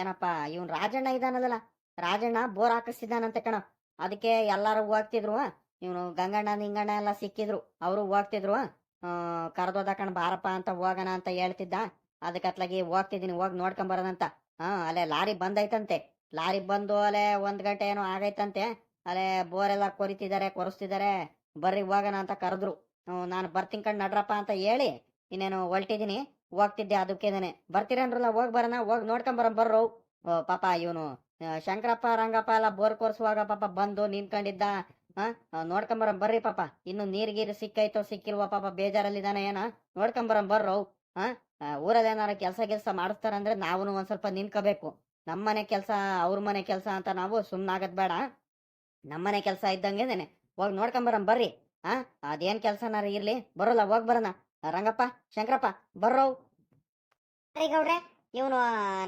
ಏನಪ್ಪ, ಇವನ್ ರಾಜಣ್ಣ ಇದಾನಲ್ಲ, ರಾಜಣ್ಣ ಬೋರ್ ಹಾಕಿಸ್ತಿದ್ದಾನಂತೆ ಕಣ. ಅದಕ್ಕೆ ಎಲ್ಲಾರು ಹೋಗ್ತಿದ್ರು. ಇವನು ಗಂಗಣ್ಣ ನಿಂಗಣ್ಣ ಎಲ್ಲ ಸಿಕ್ಕಿದ್ರು, ಅವರು ಹೋಗ್ತಿದ್ರು. ಕರ್ದೋದ ಕಣ ಬಾರಪ್ಪ ಅಂತ ಹೋಗೋಣ ಅಂತ ಹೇಳ್ತಿದ್ದ. ಅದಕ್ಕೆ ಅತ್ಲಾಗಿ ಹೋಗ್ತಿದ್ದೀನಿ, ಹೋಗಿ ನೋಡ್ಕೊಂಬರೋದಂತ. ಅಲ್ಲೇ ಲಾರಿ ಬಂದೈತಂತೆ. ಲಾರಿ ಬಂದು ಅಲ್ಲೇ 1 ಗಂಟೆ ಏನೋ ಆಗೈತಂತೆ. ಅಲ್ಲೇ ಬೋರೆಲ್ಲ ಕೊರಿಸ್ತಿದ್ದಾರೆ. ಬರ್ರಿ ಹೋಗೋಣ ಅಂತ ಕರೆದ್ರು. ನಾನು ಬರ್ತೀನಿ ಕಣ್ ನಡ್ರಪ್ಪ ಅಂತ ಹೇಳಿ ಇನ್ನೇನು ಹೊಲ್ಟಿದ್ದೀನಿ, ಹೋಗ್ತಿದ್ದೆ. ಅದಕ್ಕೇನೆ ಬರ್ತೀರನ್ರಲ್ಲ, ಹೋಗಿ ಬರೋಣ, ಹೋಗಿ ಬರ್ರೋ. ಪಾಪ ಇವನು ಶಂಕರಪ್ಪ ರಂಗಪ್ಪ ಎಲ್ಲ ಬೋರ್ ಕೋರ್ಸುವಾಗ ಪಾಪ ಬಂದು ನಿಂತ್ಕೊಂಡಿದ್ದ. ಬರ್ರಿ ಪಾಪ. ಇನ್ನು ನೀರ್ಗೀರು ಸಿಕ್ಕೈತೋ ಸಿಕ್ಕಿಲ್ವ ಪಾಪ, ಬೇಜಾರಲ್ಲಿದ್ದಾನೆ ಏನ. ಬರ್ರೋ. ಊರಲ್ಲಿ ಏನಾರ ಕೆಲಸ ಮಾಡಿಸ್ತಾರಂದ್ರೆ ನಾವು ಒಂದ್ ಸ್ವಲ್ಪ ನಿಂತ್ಕೋಬೇಕು. ನಮ್ಮನೆ ಕೆಲಸ ಅವ್ರ ಮನೆ ಕೆಲಸ ಅಂತ ನಾವು ಸುಮ್ನಾಗದ್ ಬೇಡ. ನಮ್ಮನೆ ಕೆಲಸ ಇದ್ದಂಗೆನೆ ಹೋಗಿ ಬರ್ರಿ. ಅದೇನ್ ಕೆಲ್ಸನಾರ ಇರ್ಲಿ, ಬರೋಲ್ಲ, ಹೋಗ್ ಬರೋಣ. ರಂಗಪ್ಪ, ಶಂಕರಪ್ಪ, ಬರ್ರೋ. ಗೌಡ್ರೆ, ಇವನು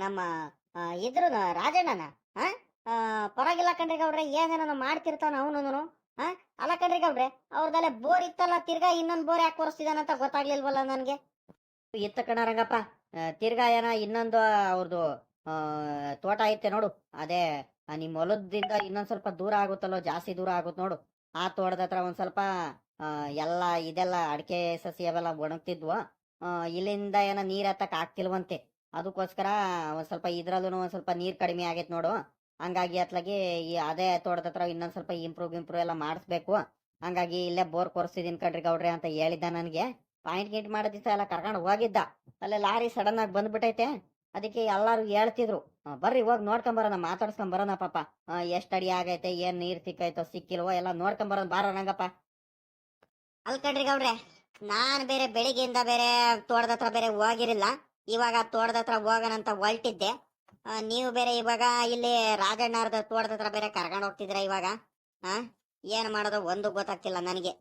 ನಮ್ಮ ಇದ್ರು ರಾಜಣ್ಣನ. ಪರವಾಗಿಲ್ಲ ಕಣ್ರಿ ಗೌಡ್ರೆ, ಏನೇನೋ ಮಾಡ್ತಿರ್ತಾನ ಅವನು. ಅಲ್ಲ ಕಣ್ರಿ ಗೌಡ್ರೆ, ಅವ್ರದಲ್ಲೇ ಬೋರ್ ಇತ್ತಲ್ಲ, ತಿರ್ಗಾ ಇನ್ನೊಂದ್ ಬೋರ್ ಯಾಕೆ ಕೊರಿಸ್ತಿದಾನಂತ ಗೊತ್ತಾಗ್ಲಿಲ್ವಲ್ಲ ನನ್ಗೆ. ಇತ್ತ ಕಣ ರಂಗಪ್ಪ, ತಿರ್ಗಾ ಏನ ಇನ್ನೊಂದು ಅವ್ರದ್ದು ತೋಟ ಐತೆ ನೋಡು. ಅದೇ ನಿಮ್ ಹೊಲದಿಂದ ಇನ್ನೊಂದ್ ಸ್ವಲ್ಪ ದೂರ ಆಗುತ್ತಲ್ಲೋ, ಜಾಸ್ತಿ ದೂರ ಆಗುತ್ತೆ ನೋಡು. ಆ ತೋಟದ ಹತ್ರ ಒಂದ್ ಸ್ವಲ್ಪ ಎಲ್ಲ ಇದೆಲ್ಲ ಅಡಿಕೆ ಸಸಿ ಅವೆಲ್ಲ ಒಣಗ್ತಿದ್ವು. ಇಲ್ಲಿಂದ ಏನ ನೀರ್ ಹತ್ತಕ್ ಆಗ್ತಿಲ್ವಂತೆ. ಅದಕ್ಕೋಸ್ಕರ ಒಂದ್ ಸ್ವಲ್ಪ ಇದ್ರಲ್ಲೂ ಒಂದ್ ಸ್ವಲ್ಪ ನೀರ್ ಕಡಿಮೆ ಆಗೈತ್ ನೋಡು. ಹಂಗಾಗಿ ಅತ್ಲಾಗಿ ಅದೇ ತೋಟದ ಹತ್ರ ಇನ್ನೊಂದ್ ಸ್ವಲ್ಪ ಇಂಪ್ರೂವ್ ಎಲ್ಲ ಮಾಡಿಸ್ಬೇಕು. ಹಂಗಾಗಿ ಇಲ್ಲೇ ಬೋರ್ ಕೊರ್ಸಿದೀನಿ ಕಣ್ರಿ ಗೌಡ್ರೆ ಅಂತ ಹೇಳಿದ್ದ ನನ್ಗೆ. ಪಾಯಿಂಟ್ ಮಾಡೋ ದಿವಸ ಎಲ್ಲ ಕರ್ಕೊಂಡು ಹೋಗಿದ್ದ. ಅಲ್ಲೇ ಲಾರಿ ಸಡನ್ ಆಗಿ ಬಂದ್ಬಿಟ್ಟೈತೆ. ಅದಕ್ಕೆ ಎಲ್ಲಾರು ಹೇಳ್ತಿದ್ರು, ಬರ್ರಿ ಹೋಗಿ ನೋಡ್ಕೊಂಬರೋಣ, ಮಾತಾಡ್ಸ್ಕೊಂಬರೋಣ ಪಾಪ. ಎಷ್ಟ್ ಅಡಿ ಆಗೈತೆ, ಏನ್ ನೀರ್ ಸಿಕ್ಕೈತೋ ಸಿಕ್ಕಿಲ್ವೋ ಎಲ್ಲ ನೋಡ್ಕೊಂಬರೋಣ ಬಾರ ರಂಗಪ್ಪ. ಅಲ್ಕಂಡ್ರಿ ಗೌಡ್ರೆ, ನಾನ್ ಬೇರೆ ಬೆಳಿಗ್ಗೆಯಿಂದ ಬೇರೆ ತೋಟದ ಹತ್ರ ಬೇರೆ ಹೋಗಿರಿಲ್ಲ. ಇವಾಗ ತೋಟದ ಹತ್ರ ಹೋಗೋಣಂತ ಹೊಲ್ಟಿದ್ದೆ. ನೀವು ಬೇರೆ ಇವಾಗ ಇಲ್ಲಿ ರಾಜಣ್ಣವ್ರದ ತೋಟದ ಹತ್ರ ಬೇರೆ ಕರ್ಕೊಂಡು ಹೋಗ್ತಿದ್ರ ಇವಾಗ. ಏನ್ ಮಾಡೋದು ಒಂದು ಗೊತ್ತಾಗ್ತಿಲ್ಲ ನನಗೆ.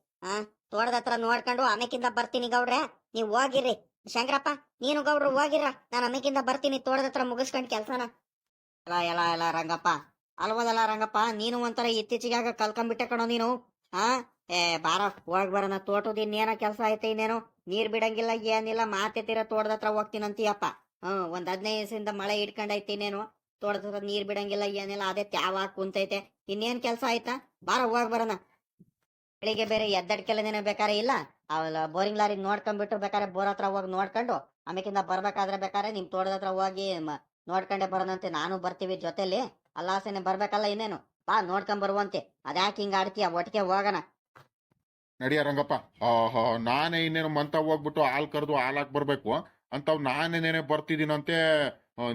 ತೋಟದ ಹತ್ರ ನೋಡ್ಕೊಂಡು ಆಮೇಕಿಂದ ಬರ್ತೀನಿ ಗೌಡ್ರೆ, ನೀವ್ ಹೋಗಿರ್ರಿ. ಶಂಕರಪ್ಪ, ನೀನು ಗೌಡ್ರು ಹೋಗಿರ, ನಾನು ಆಮೇಕಿಂದ ಬರ್ತೀನಿ ತೋಟದ ಹತ್ರ ಮುಗಿಸ್ಕೊಂಡ್ ಕೆಲ್ಸನ. ಎಲ್ಲ ರಂಗಪ್ಪ, ಅಲ್ವದಲ್ಲ ರಂಗಪ್ಪ, ನೀನು ಒಂಥರ ಇತ್ತೀಚೆಗಾಗ ಕಲ್ಕೊಂಡ್ಬಿಟ್ಟೆ ಕಣೋ ನೀನು. ಬಾರ ಹೋಗ್ ಬರೋಣ, ತೋಟದ ಇನ್ನೇನೋ ಕೆಲಸ ಐತೆ, ಇನ್ನೇನು ನೀರ್ ಬಿಡಂಗಿಲ್ಲ ಏನಿಲ್ಲ, ಮಾತೆತ್ತಿರ ತೋಟದ ಹತ್ರ ಹೋಗ್ತೀನಂತೀಯಪ್ಪ. ಒಂದ್ 15 ದಿವಸದಿಂದ ಮಳೆ ಇಟ್ಕೊಂಡೈತಿ, ಇನ್ನೇನು ತೋಟದ ಹತ್ರ ನೀರ್ ಬಿಡಂಗಿಲ್ಲ ಏನಿಲ್ಲ, ಅದೇ ತ್ಯಾವ ಕುಂತೈತೆ. ಇನ್ನೇನ್ ಕೆಲಸ ಆಯ್ತಾ? ಬಾರ ಹೋಗ್ ಬರೋಣ. ಬೆಳಿಗ್ಗೆ ಬೇರೆ ಎದ್ದಡ್ಕೆಲ್ಲನೇನೋ ಬೇಕಾರೆ ಇಲ್ಲ, ಬೋರಿಂಗ್ ಲಾರಿ ನೋಡ್ಕೊಂಡ್ಬಿಟ್ಟು ಬೇಕಾರೆ ಬೋರ್ ಹತ್ರ ಹೋಗಿ ನೋಡ್ಕೊಂಡು ಆಮೇಕಿಂದ ಬರ್ಬೇಕಾದ್ರೆ ಬೇಕಾರೆ ನಿಮ್ ತೋಟದ ಹತ್ರ ಹೋಗಿ ನೋಡ್ಕೊಂಡೆ ಬರೋಣಂತೆ. ನಾನು ಬರ್ತೀವಿ ಜೊತೆಲಿ, ಅಲ್ಲಾಸನೆ ಬರ್ಬೇಕಲ್ಲ, ಇನ್ನೇನು ಬಾ ನೋಡ್ಕೊಂಡ್ ಬರುವಂತೆ. ಅದ್ಯಾಕೆ ಹಿಂಗ ಆಡ್ತೀಯ, ಒಟ್ಟಿಗೆ ಹೋಗೋಣ. ನಡಿಯ ರಂಗಪ್ಪ. ನಾನೇ ಇನ್ನೇನು ಮಂತ ಹೋಗ್ಬಿಟ್ಟು ಹಾಲ್ ಕರೆದು ಹಾಲಾಕ್ ಬರ್ಬೇಕು ಅಂತಾವ್ ನಾನೇನೇನೆ ಬರ್ತಿದ್ದೀನಂತೆ.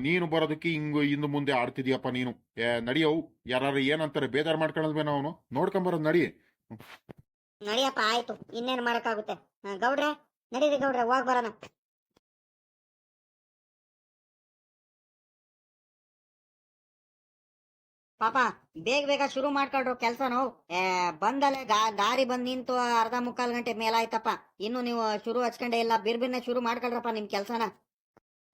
ನೀನು ಬರೋದಕ್ಕೆ ಹಿಂದು ಮುಂದೆ ಆಡ್ತಿದೀಯಪ್ಪ ನೀನು. ನಡಿಯವು, ಯಾರು ಏನಂತಾರೆ ಬೇಜಾರ್ ಮಾಡ್ಕೊಳ್ಳಲ್ವೇನೋ ಅವನು. ನೋಡ್ಕೊಂಬರೋದ್ ನಡಿ. ನಡಿಯಪ್ಪ, ಆಯ್ತು, ಇನ್ನೇನ್ ಮಾಡಕ್ಕಾಗುತ್ತೆ. ಗೌಡ್ರೆ, ನಡೀರಿ ಗೌಡ್ರೆ, ಹೋಗ್ ಬರೋಣ. ಪಾಪ ಬೇಗ ಬೇಗ ಶುರು ಮಾಡ್ಕೊಳ್ರು ಕೆಲ್ಸನು. ಬಂದಲ್ಲೇ ದಾರಿ ಬಂದ್ ನಿಂತು ಅರ್ಧ ಮುಕ್ಕಾಲ್ ಗಂಟೆ ಮೇಲಾಯ್ತಪ್ಪ. ಇನ್ನು ನೀವು ಶುರು ಹಚ್ಕೊಂಡೆ ಇಲ್ಲ, ಬಿರ್ಬಿರ್ನೆ ಶುರು ಮಾಡ್ಕೊಳ್ರಪ್ಪ ನಿಮ್ ಕೆಲ್ಸನ.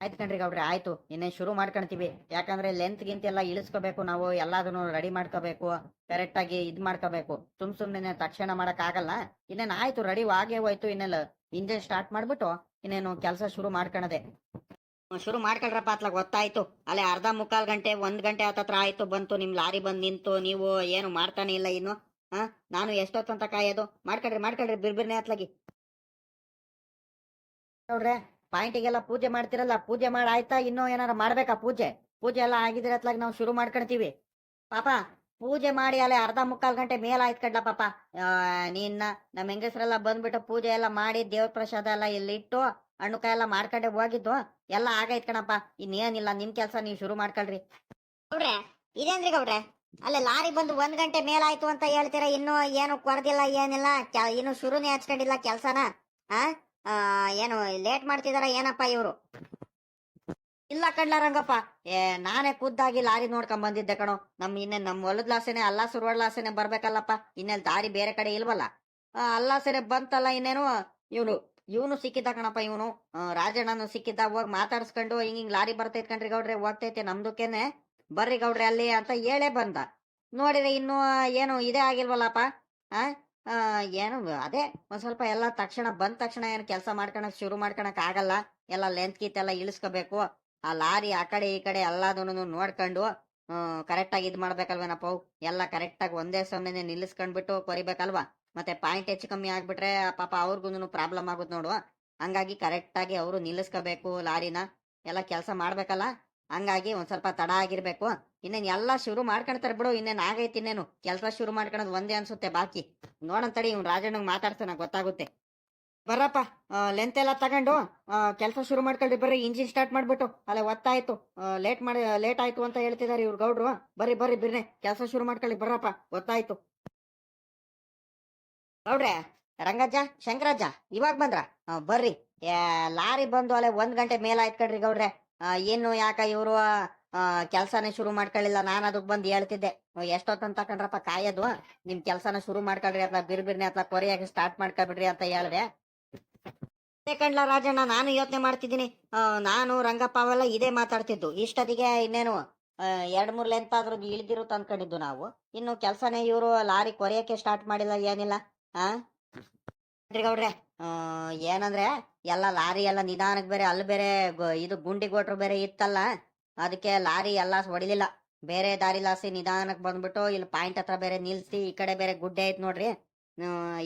ಆಯ್ತು ಕಣ್ರಿ ಗೌಡ್ರೆ, ಆಯ್ತು ಇನ್ನೇ ಶುರು ಮಾಡ್ಕೊಂತೀವಿ. ಯಾಕಂದ್ರೆ ಲೆಂತ್ ಗಿಂತ ಎಲ್ಲ ಇಳಿಸ್ಕೋಬೇಕು, ನಾವು ಎಲ್ಲದನ್ನು ರೆಡಿ ಮಾಡ್ಕೋಬೇಕು, ಕರೆಕ್ಟ್ ಆಗಿ ಇದ್ ಮಾಡ್ಕೋಬೇಕು. ಸುಮ್ನೆ ತಕ್ಷಣ ಮಾಡಕ್ ಆಗಲ್ಲ. ಇನ್ನೇನು ಆಯ್ತು, ರೆಡಿ ಆಗೇ ಹೋಯ್ತು. ಇನ್ನೆಲ್ಲ ಇಂಜಿನ್ ಸ್ಟಾರ್ಟ್ ಮಾಡ್ಬಿಟ್ಟು ಇನ್ನೇನು ಕೆಲಸ ಶುರು ಮಾಡ್ಕೊಳದೆ. ಶುರು ಮಾಡ್ಕೊಳ್ರಪ್ಪ ಅತ್ಲಾಗ ಗೊತ್ತಾಯ್ತು. ಅಲ್ಲೇ ಅರ್ಧ ಮುಕ್ಕಾಲ್ ಗಂಟೆ 1 ಗಂಟೆ ಹತ್ತತ್ರ ಆಯ್ತು ಬಂತು, ನಿಮ್ ಲಾರಿ ಬಂದ್ ನಿಂತು. ನೀವು ಏನು ಮಾಡ್ತಾನೆ ಇಲ್ಲ ಇನ್ನು. ನಾನು ಎಷ್ಟೊತ್ತಂತ ಕಾಯೋದು? ಮಾಡ್ಕೊಳ್ರಿ ಬಿರ್ಬಿರ್ನೆ ಅತ್ಲಾಗಿ. ನೋಡ್ರೆ, ಪಾಯಿಂಟಿಗೆಲ್ಲ ಪೂಜೆ ಮಾಡ್ತಿರಲ್ಲ, ಪೂಜೆ ಮಾಡಿ ಆಯ್ತಾ? ಇನ್ನೂ ಏನಾರ ಮಾಡ್ಬೇಕಾ ಪೂಜೆ? ಪೂಜೆ ಎಲ್ಲ ಆಗಿದ್ರೆ ಅತ್ಲಾಗ ನಾವು ಶುರು ಮಾಡ್ಕೊಳ್ತೀವಿ. ಪಾಪ ಪೂಜೆ ಮಾಡಿ ಅಲ್ಲೇ ಅರ್ಧ ಮುಕ್ಕಾಲ್ ಗಂಟೆ ಮೇಲ್ ಆಯ್ತು ಕಡ್ಲ ಪಾಪ. ನಿನ್ನ ನಮ್ಮ ಹೆಂಗಸರೆಲ್ಲ ಬಂದ್ಬಿಟ್ಟು ಪೂಜೆ ಎಲ್ಲ ಮಾಡಿ ದೇವ್ರ ಪ್ರಸಾದ ಎಲ್ಲ ಇಲ್ಲಿ ಇಟ್ಟು ಹಣ್ಣುಕಾಯಿ ಎಲ್ಲ ಮಾಡ್ಕೊಂಡೆ ಹೋಗಿದ್ದು ಎಲ್ಲ ಆಗೈತ್ ಕಣಪ್ಪ. ಇನ್ನೇನಿಲ್ಲ, ನಿಮ್ ಕೆಲ್ಸ ನೀವು ಶುರು ಮಾಡ್ಕೊಳ್ರಿ. ಗೌಡ್ರೆ ಇದೇನ್ರಿ ಗೌಡ್ರೆ, ಅಲ್ಲೇ ಲಾರಿ ಬಂದು 1 ಗಂಟೆ ಮೇಲಾಯ್ತು ಅಂತ ಹೇಳ್ತೀರಾ, ಇನ್ನು ಏನು ಕೊಡ್ದಿಲ್ಲ ಏನಿಲ್ಲ, ಇನ್ನು ಶುರುನೇ ಹಚ್ಕೊಂಡಿಲ್ಲ ಕೆಲ್ಸನ. ಏನು ಲೇಟ್ ಮಾಡ್ತಿದಾರ ಏನಪ್ಪ ಇವ್ರು? ಇಲ್ಲ ಕಡ್ಲ ರಂಗಪ್ಪ, ನಾನೇ ಖುದ್ದಾಗಿ ಲಾರಿ ನೋಡ್ಕೊಂಡ್ ಬಂದಿದ್ದೆ ಕಣೋ. ನಮ್ ಹೊಲದ್ಲಾಸೆನೆ ಅಲ್ಲಾಸುರ್ವಡ್ಲಾಸೆನೆ ಬರ್ಬೇಕಲ್ಲಪ್ಪ. ಇನ್ನೆಲ್ ದಾರಿ ಬೇರೆ ಕಡೆ ಇಲ್ವಲ್ಲ. ಅಲ್ಲಾಸೆನೆ ಬಂತಲ್ಲ, ಇನ್ನೇನು ಇವನು ಸಿಕ್ಕಿದ್ದ ಕಣಪ್ಪ. ಇವನು ರಾಜಣ್ಣನು ಸಿಕ್ಕಿದ್ದ. ಹೋಗಿ ಮಾತಾಡ್ಸ್ಕೊಂಡು ಹಿಂಗ್ ಲಾರಿ ಬರ್ತೈತ್ ಕಣ್ರಿ ಗೌಡ್ರೆ, ಹೋಗ್ತೈತೆ ನಮ್ದಕ್ಕೇನೆ, ಬರ್ರಿ ಗೌಡ್ರೆ ಅಲ್ಲಿ ಅಂತ ಹೇಳೇ ಬಂದ. ನೋಡಿದ್ರೆ ಇನ್ನು ಏನು ಇದೇ ಆಗಿಲ್ವಲ್ಲಪ್ಪ. ಏನು ಅದೇ ಒಂದ್ ಸ್ವಲ್ಪ ಎಲ್ಲ ತಕ್ಷಣ ಬಂದ ತಕ್ಷಣ ಏನು ಕೆಲಸ ಮಾಡ್ಕೊಳಕ್ ಶುರು ಮಾಡ್ಕೊಳಕ್ ಆಗಲ್ಲ. ಎಲ್ಲ ಲೆಂತ್ ಗೀತ್ ಎಲ್ಲ ಇಳಿಸ್ಕೋಬೇಕು. ಆ ಲಾರಿ ಆ ಕಡೆ ಈ ಕಡೆ ಎಲ್ಲದನ್ನು ನೋಡ್ಕೊಂಡು ಕರೆಕ್ಟ್ ಆಗಿ ಇದ್ ಮಾಡ್ಬೇಕಲ್ವೇನಪ್ಪ. ಎಲ್ಲ ಕರೆಕ್ಟ್ ಆಗಿ ಒಂದೇ ಸಮನೆ ನಿಲ್ಲಿಸ್ಕೊಂಡ್ಬಿಟ್ಟು ಕೊರಿಬೇಕಲ್ವಾ. ಮತ್ತೆ ಪಾಯಿಂಟ್ ಹೆಚ್ಚು ಕಮ್ಮಿ ಆಗ್ಬಿಟ್ರೆ ಪಾಪ ಅವ್ರಿಗೂ ಪ್ರಾಬ್ಲಮ್ ಆಗುತ್ತೆ ನೋಡು. ಹಂಗಾಗಿ ಕರೆಕ್ಟ್ ಆಗಿ ಅವರು ನಿಲ್ಲಿಸ್ಕೋಬೇಕು ಲಾರಿನ, ಎಲ್ಲ ಕೆಲಸ ಮಾಡ್ಬೇಕಲ್ಲ. ಹಂಗಾಗಿ ಒಂದ್ ಸ್ವಲ್ಪ ತಡ ಆಗಿರ್ಬೇಕು. ಇನ್ನೇನ್ ಎಲ್ಲಾ ಶುರು ಮಾಡ್ಕೊಳ್ತಾರೆ ಬಿಡು. ಇನ್ನೇನ್ ಆಗೈತಿ, ಇನ್ನೇನು ಕೆಲಸ ಶುರು ಮಾಡ್ಕೊಳೋದು ಒಂದೇ ಅನ್ಸುತ್ತೆ ಬಾಕಿ. ನೋಡಂತಡಿ, ಇವ್ನು ರಾಜಣ್ಣಂಗ್ ಮಾತಾಡ್ತಾನ, ಗೊತ್ತಾಗುತ್ತೆ. ಬರ್ರಪ್ಪ, ಲೆಂತ್ ಎಲ್ಲ ತಗೊಂಡು ಕೆಲಸ ಶುರು ಮಾಡ್ಕೊಳ್ರಿ. ಬರ್ರಿ, ಇಂಜಿನ್ ಸ್ಟಾರ್ಟ್ ಮಾಡ್ಬಿಟ್ಟು. ಅಲ್ಲೇ ಒತ್ತಾಯ್ತು, ಲೇಟ್ ಆಯ್ತು ಅಂತ ಹೇಳ್ತಿದಾರೆ ಇವ್ರು ಗೌಡ್ರು. ಬರ್ರಿ ಬಿರ್ನೆ ಕೆಲಸ ಶುರು ಮಾಡ್ಕೊಳ್ಳಿ. ಬರ್ರಪ್ಪ, ಗೊತ್ತಾಯ್ತು. ಗೌಡ್ರೆ, ರಂಗಜ್ಜ, ಶಂಕರಜ್ಜ ಇವಾಗ ಬಂದ್ರ? ಬರ್ರಿ. ಲಾರಿ ಬಂದು ಅಲ್ಲೇ 1 ಗಂಟೆ ಮೇಲಾಯ್ತು ಕಣ್ರಿ ಗೌಡ್ರೆ. ಏನು ಯಾಕ ಇವರು ಕೆಲ್ಸನೇ ಶುರು ಮಾಡ್ಕೊಳ್ಳಿಲ್ಲ? ನಾನು ಅದಕ್ ಬಂದು ಹೇಳ್ತಿದ್ದೆ, ಎಷ್ಟೊತ್ತಂತ ತಕೊಂಡ್ರಪ್ಪ ಕಾಯೋದು, ನಿಮ್ ಕೆಲ್ಸನ ಶುರು ಮಾಡ್ಕೊಳ್ರಿ, ಅತ್ಲ ಬಿರ್ಬಿರ್ನೆ ಅತ್ಲ ಕೊರಿಯಾಗಿ ಸ್ಟಾರ್ಟ್ ಮಾಡ್ಕೊಬಿಡ್ರಿ ಅಂತ ಹೇಳ್ದೆ. ಕಣ್ಲ ರಾಜಣ್ಣ, ನಾನು ಯೋಚನೆ ಮಾಡ್ತಿದ್ದೀನಿ. ನಾನು ರಂಗಪ್ಪ ಅವೆಲ್ಲ ಇದೇ ಮಾತಾಡ್ತಿದ್ದು. ಇಷ್ಟೊತ್ತಿಗೆ ಇನ್ನೇನು 2-3 ಲೆಂತ್ ಆದ್ರೂ ಇಳ್ದಿರುತ್ತ ಅನ್ಕೊಂಡಿದ್ದು ನಾವು. ಇನ್ನು ಕೆಲ್ಸನೇ ಇವರು ಲಾರಿ ಕೊರಿಯಕ್ಕೆ ಸ್ಟಾರ್ಟ್ ಮಾಡಿಲ್ಲ, ಏನಿಲ್ಲ. ಗೌಡ್ರೆ, ಏನಂದ್ರೆ ಎಲ್ಲ ಲಾರಿ ಎಲ್ಲ ನಿಧಾನಕ್ಕೆ ಬೇರೆ, ಅಲ್ಲಿ ಬೇರೆ ಇದು ಗುಂಡಿ ಗೋಟ್ರು ಬೇರೆ ಇತ್ತಲ್ಲ, ಅದಕ್ಕೆ ಲಾರಿ ಎಲ್ಲ ಹೊಡಿಲಿಲ್ಲ. ಬೇರೆ ದಾರಿ ಲಾಸಿ ನಿಧಾನಕ್ಕೆ ಬಂದ್ಬಿಟ್ಟು ಇಲ್ಲಿ ಪಾಯಿಂಟ್ ಹತ್ರ ಬೇರೆ ನಿಲ್ಸಿ, ಈ ಕಡೆ ಬೇರೆ ಗುಡ್ಡೆ ಐತ್ ನೋಡ್ರಿ,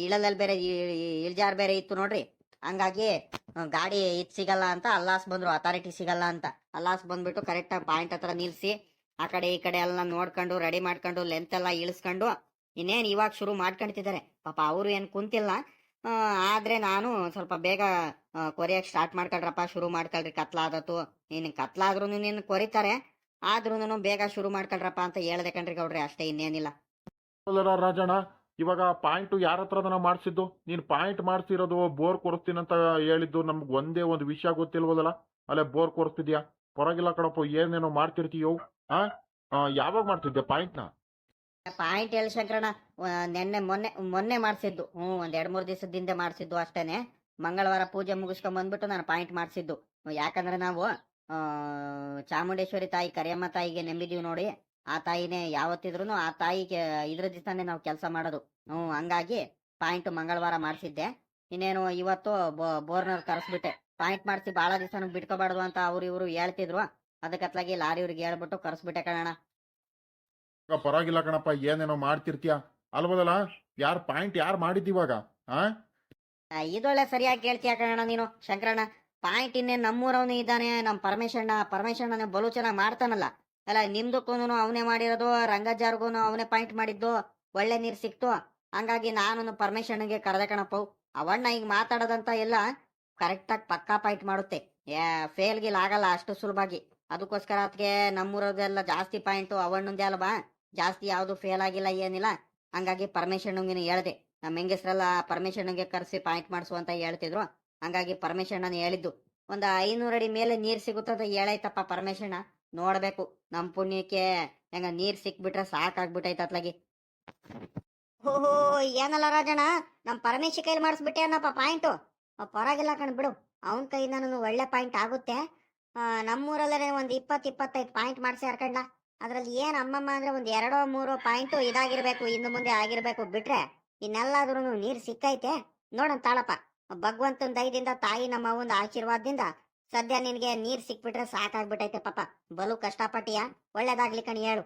ಇಳದಲ್ಲಿ ಬೇರೆ ಇಳ್ಜಾರ್ ಬೇರೆ ಇತ್ತು ನೋಡ್ರಿ. ಹಂಗಾಗಿ ಗಾಡಿ ಇದ್ ಸಿಗಲ್ಲ ಅಂತ ಅಲ್ಲಾಸ್ ಬಂದ್ರು, ಅಥಾರಿಟಿ ಸಿಗಲ್ಲ ಅಂತ ಅಲ್ಲಾಸ್ ಬಂದ್ಬಿಟ್ಟು ಕರೆಕ್ಟ್ ಆಗಿ ಪಾಯಿಂಟ್ ಹತ್ರ ನಿಲ್ಸಿ ಆ ಕಡೆ ಈ ಕಡೆ ಎಲ್ಲ ನೋಡ್ಕೊಂಡು ರೆಡಿ ಮಾಡ್ಕೊಂಡು ಲೆಂತ್ ಎಲ್ಲ ಇಳಿಸ್ಕೊಂಡು ಇನ್ನೇನ್ ಇವಾಗ ಶುರು ಮಾಡ್ಕೊಂತಿದ್ದಾರೆ. ಪಾಪ ಅವರು ಏನ್ ಕುಂತಿಲ್ಲ. ಆದ್ರೆ ನಾನು ಸ್ವಲ್ಪ ಬೇಗ ಕೊರಿಯಕ್ ಸ್ಟಾರ್ಟ್ ಮಾಡ್ಕೊಳ್ರಪ್ಪ, ಶುರು ಮಾಡ್ಕೊಳ್ರಿ. ಕತ್ಲಾದತ್ತು, ನೀನ್ ಕತ್ಲಾದ್ರೂ ನೀನ್ ಕೊರಿತಾರೆ, ಆದ್ರೂ ಬೇಗ ಶುರು ಮಾಡ್ಕೊಳ್ರಪ್ಪ ಅಂತ ಹೇಳ್ದೆ ಕಣ್ರಿ ಗೌಡ್ರೆ, ಅಷ್ಟೇ, ಇನ್ನೇನಿಲ್ಲ. ರಾಜಣ್ಣ, ಇವಾಗ ಪಾಯಿಂಟ್ ಯಾರ ಹತ್ರದನ ಮಾಡಿಸಿದ್ದು? ನೀನ್ ಪಾಯಿಂಟ್ ಮಾಡಿಸಿರೋದು ಬೋರ್ ಕೊಡಿಸ್ತೀನಂತ ಹೇಳಿದ್ದು ನಮ್ಗೆ ಒಂದೇ ಒಂದು ವಿಷಯ ಗೊತ್ತಿಲ್ವದಲ್ಲ. ಅಲ್ಲೇ ಬೋರ್ ಕೊಡಿಸ್ತಿದ್ಯಾ? ಪರವಾಗಿಲ್ಲ ಕಣಪ್ಪ, ಏನೇನೋ ಮಾಡ್ತಿರ್ತೀಯೋ. ಯಾವಾಗ ಮಾಡ್ತಿದ್ದೆ ಪಾಯಿಂಟ್ನ? ಪಾಯಿಂಟ್ ಹೇಳಿ ಶಂಕರಣ್ಣ, ಮೊನ್ನೆ ಮಾಡ್ಸಿದ್ದು. ಒಂದ್ 2-3 ದಿವಸದಿಂದ ಮಾಡ್ಸಿದ್ದು ಅಷ್ಟೇನೆ. ಮಂಗಳವಾರ ಪೂಜೆ ಮುಗಿಸ್ಕೊಂಡ್ ಬಂದ್ಬಿಟ್ಟು ನಾನು ಪಾಯಿಂಟ್ ಮಾಡ್ಸಿದ್ದು. ಯಾಕಂದ್ರೆ ನಾವು ಚಾಮುಂಡೇಶ್ವರಿ ತಾಯಿ ಕರಿಯಮ್ಮ ತಾಯಿಗೆ ನಂಬಿದೀವಿ ನೋಡಿ. ಆ ತಾಯಿನೇ ಯಾವತ್ತಿದ್ರು ಆ ತಾಯಿಗೆ ಇದ್ರ ದಿವಸನೇ ನಾವು ಕೆಲಸ ಮಾಡೋದು. ಹಂಗಾಗಿ ಪಾಯಿಂಟ್ ಮಂಗಳವಾರ ಮಾಡ್ಸಿದ್ದೆ. ಇನ್ನೇನು ಇವತ್ತು ಬೋರ್ನರ್ ಕರೆಸ್ಬಿಟ್ಟೆ. ಪಾಯಿಂಟ್ ಮಾಡಿಸಿ ಬಹಳ ದಿವಸ ಬಿಟ್ಕೋಬಾರ್ದು ಅಂತ ಇವ್ರು ಹೇಳ್ತಿದ್ರು. ಅದಕ್ಕತ್ಲಾಗಿ ಲಾರಿ ಅವ್ರಿಗೆ ಹೇಳ್ಬಿಟ್ಟು ಕರೆಸ್ಬಿಟ್ಟೆ ಕಣಣ್ಣ. ಪರವಾಗಿಲ್ಲ ಕಣಪ್ಪ, ಏನೇನೋ ಮಾಡ್ತಿರ್ತೀಯ ಅಲ್ವದಲ್ಲ. ಪಾಯಿಂಟ್ ಯಾರು ಮಾಡಿದ್ದೀವಾಗ? ಇದೊಳ್ಳೆ ಸರಿಯಾಗಿ ಕೇಳ್ತೀಯ ಕಣಣ್ಣ ನೀನು ಶಂಕರಣ್ಣ. ಪಾಯಿಂಟ್ ಇನ್ನೇನು ನಮ್ಮೂರವನು ಇದ್ದಾನೆ, ನಮ್ಮ ಪರಮೇಶಣ್ಣ ಬಲು ಚೆನ್ನಾಗಿ ಮಾಡ್ತಾನಲ್ಲ. ಅಲ್ಲ, ನಿಮ್ದಕ್ಕೂ ಅವನೇ ಮಾಡಿರೋದು, ರಂಗಜ್ಜಾರ್ಗು ಅವನೇ ಪಾಯಿಂಟ್ ಮಾಡಿದ್ದು. ಒಳ್ಳೆ ನೀರು ಸಿಕ್ತು. ಹಂಗಾಗಿ ನಾನು ಪರಮೇಶಣ್ಣಗೆ ಕರೆದೆ ಕಣಪ್ಪ. ಅವಣ್ಣ ಈಗ ಮಾತಾಡೋದಂತ ಎಲ್ಲ ಕರೆಕ್ಟಾಗಿ ಪಕ್ಕಾ ಪಾಯಿಂಟ್ ಮಾಡುತ್ತೆ. ಫೇಲ್ಗಿಲ್ ಆಗಲ್ಲ ಅಷ್ಟು ಸುಲಭಾಗಿ. ಅದಕ್ಕೋಸ್ಕರ ಅದಕ್ಕೆ ನಮ್ಮೂರದೆಲ್ಲ ಜಾಸ್ತಿ ಪಾಯಿಂಟು ಅವಣ್ಣಂದೇ ಅಲ್ವಾ, ಜಾಸ್ತಿ ಯಾವುದು ಫೇಲ್ ಆಗಿಲ್ಲ, ಏನಿಲ್ಲ. ಹಂಗಾಗಿ ಪರಮೇಶಣ್ಣಂಗೆ ಹೇಳ್ದೆ, ನಮ್ಮ ಹೆಂಗಸ್ರೆಲ್ಲ ಪರಮೇಶಣ್ಣಂಗೆ ಕರೆಸಿ ಪಾಯಿಂಟ್ ಮಾಡಿಸು ಅಂತ ಹೇಳ್ತಿದ್ರು. ಹಂಗಾಗಿ ಪರಮೇಶಣ್ಣನ ಹೇಳಿದ್ದು. ಒಂದು 500 ಅಡಿ ಮೇಲೆ ನೀರು ಸಿಗುತ್ತದ ಹೇಳೈತಪ್ಪ ಪರಮೇಶಣ್ಣ. ನೋಡ್ಬೇಕು, ನಮ್ಮ ಪುಣ್ಯಕ್ಕೆ ಹೆಂಗ ನೀರ್ ಸಿಕ್ಬಿಟ್ರೆ ಸಾಕಾಗ್ಬಿಟ್ಟೈತೆ ಅತ್ಲಾಗಿ. ಓಹೋ, ಏನಲ್ಲ ರಾಜಣ್ಣ, ನಮ್ ಪರಮೇಶಿ ಕೈಲಿ ಮಾಡಿಸ್ಬಿಟ್ಟೆ ಅನ್ನಪ್ಪ ಪಾಯಿಂಟು. ಪರವಾಗಿಲ್ಲ ಕಣ್ ಬಿಡು, ಅವನ ಕೈಯಿಂದನೂ ಒಳ್ಳೆ ಪಾಯಿಂಟ್ ಆಗುತ್ತೆ. ನಮ್ಮೂರಲ್ಲೇ ಒಂದ್ 20-25 ಪಾಯಿಂಟ್ ಮಾಡಿಸಿ ಹರ್ಕಂಡ. ಅದ್ರಲ್ಲಿ ಏನ್ ಅಮ್ಮಮ್ಮ ಅಂದ್ರೆ ಒಂದ್ 2-3 ಪಾಯಿಂಟು ಇದಾಗಿರ್ಬೇಕು, ಇನ್ನು ಮುಂದೆ ಆಗಿರ್ಬೇಕು. ಬಿಟ್ರೆ ಇನ್ನೆಲ್ಲಾದ್ರೂ ನೀರ್ ಸಿಕ್ಕೈತೆ. ನೋಡೋಣ ತಾಳಪ್ಪ, ಭಗವಂತನ ದಯದಿಂದ, ತಾಯಿ ನಮ್ಮ ಅವ್ವನ ಆಶೀರ್ವಾದದಿಂದ ಸದ್ಯ ನಿನ್ಗೆ ನೀರ್ ಸಿಕ್ಬಿಟ್ರೆ ಸಾಕಾಗ್ಬಿಟ್ಟೈತೆ ಪಾಪ. ಬಲು ಕಷ್ಟಪಟ್ಟಿಯ, ಒಳ್ಳೇದಾಗ್ಲಿ ಕಣಿ ಹೇಳು.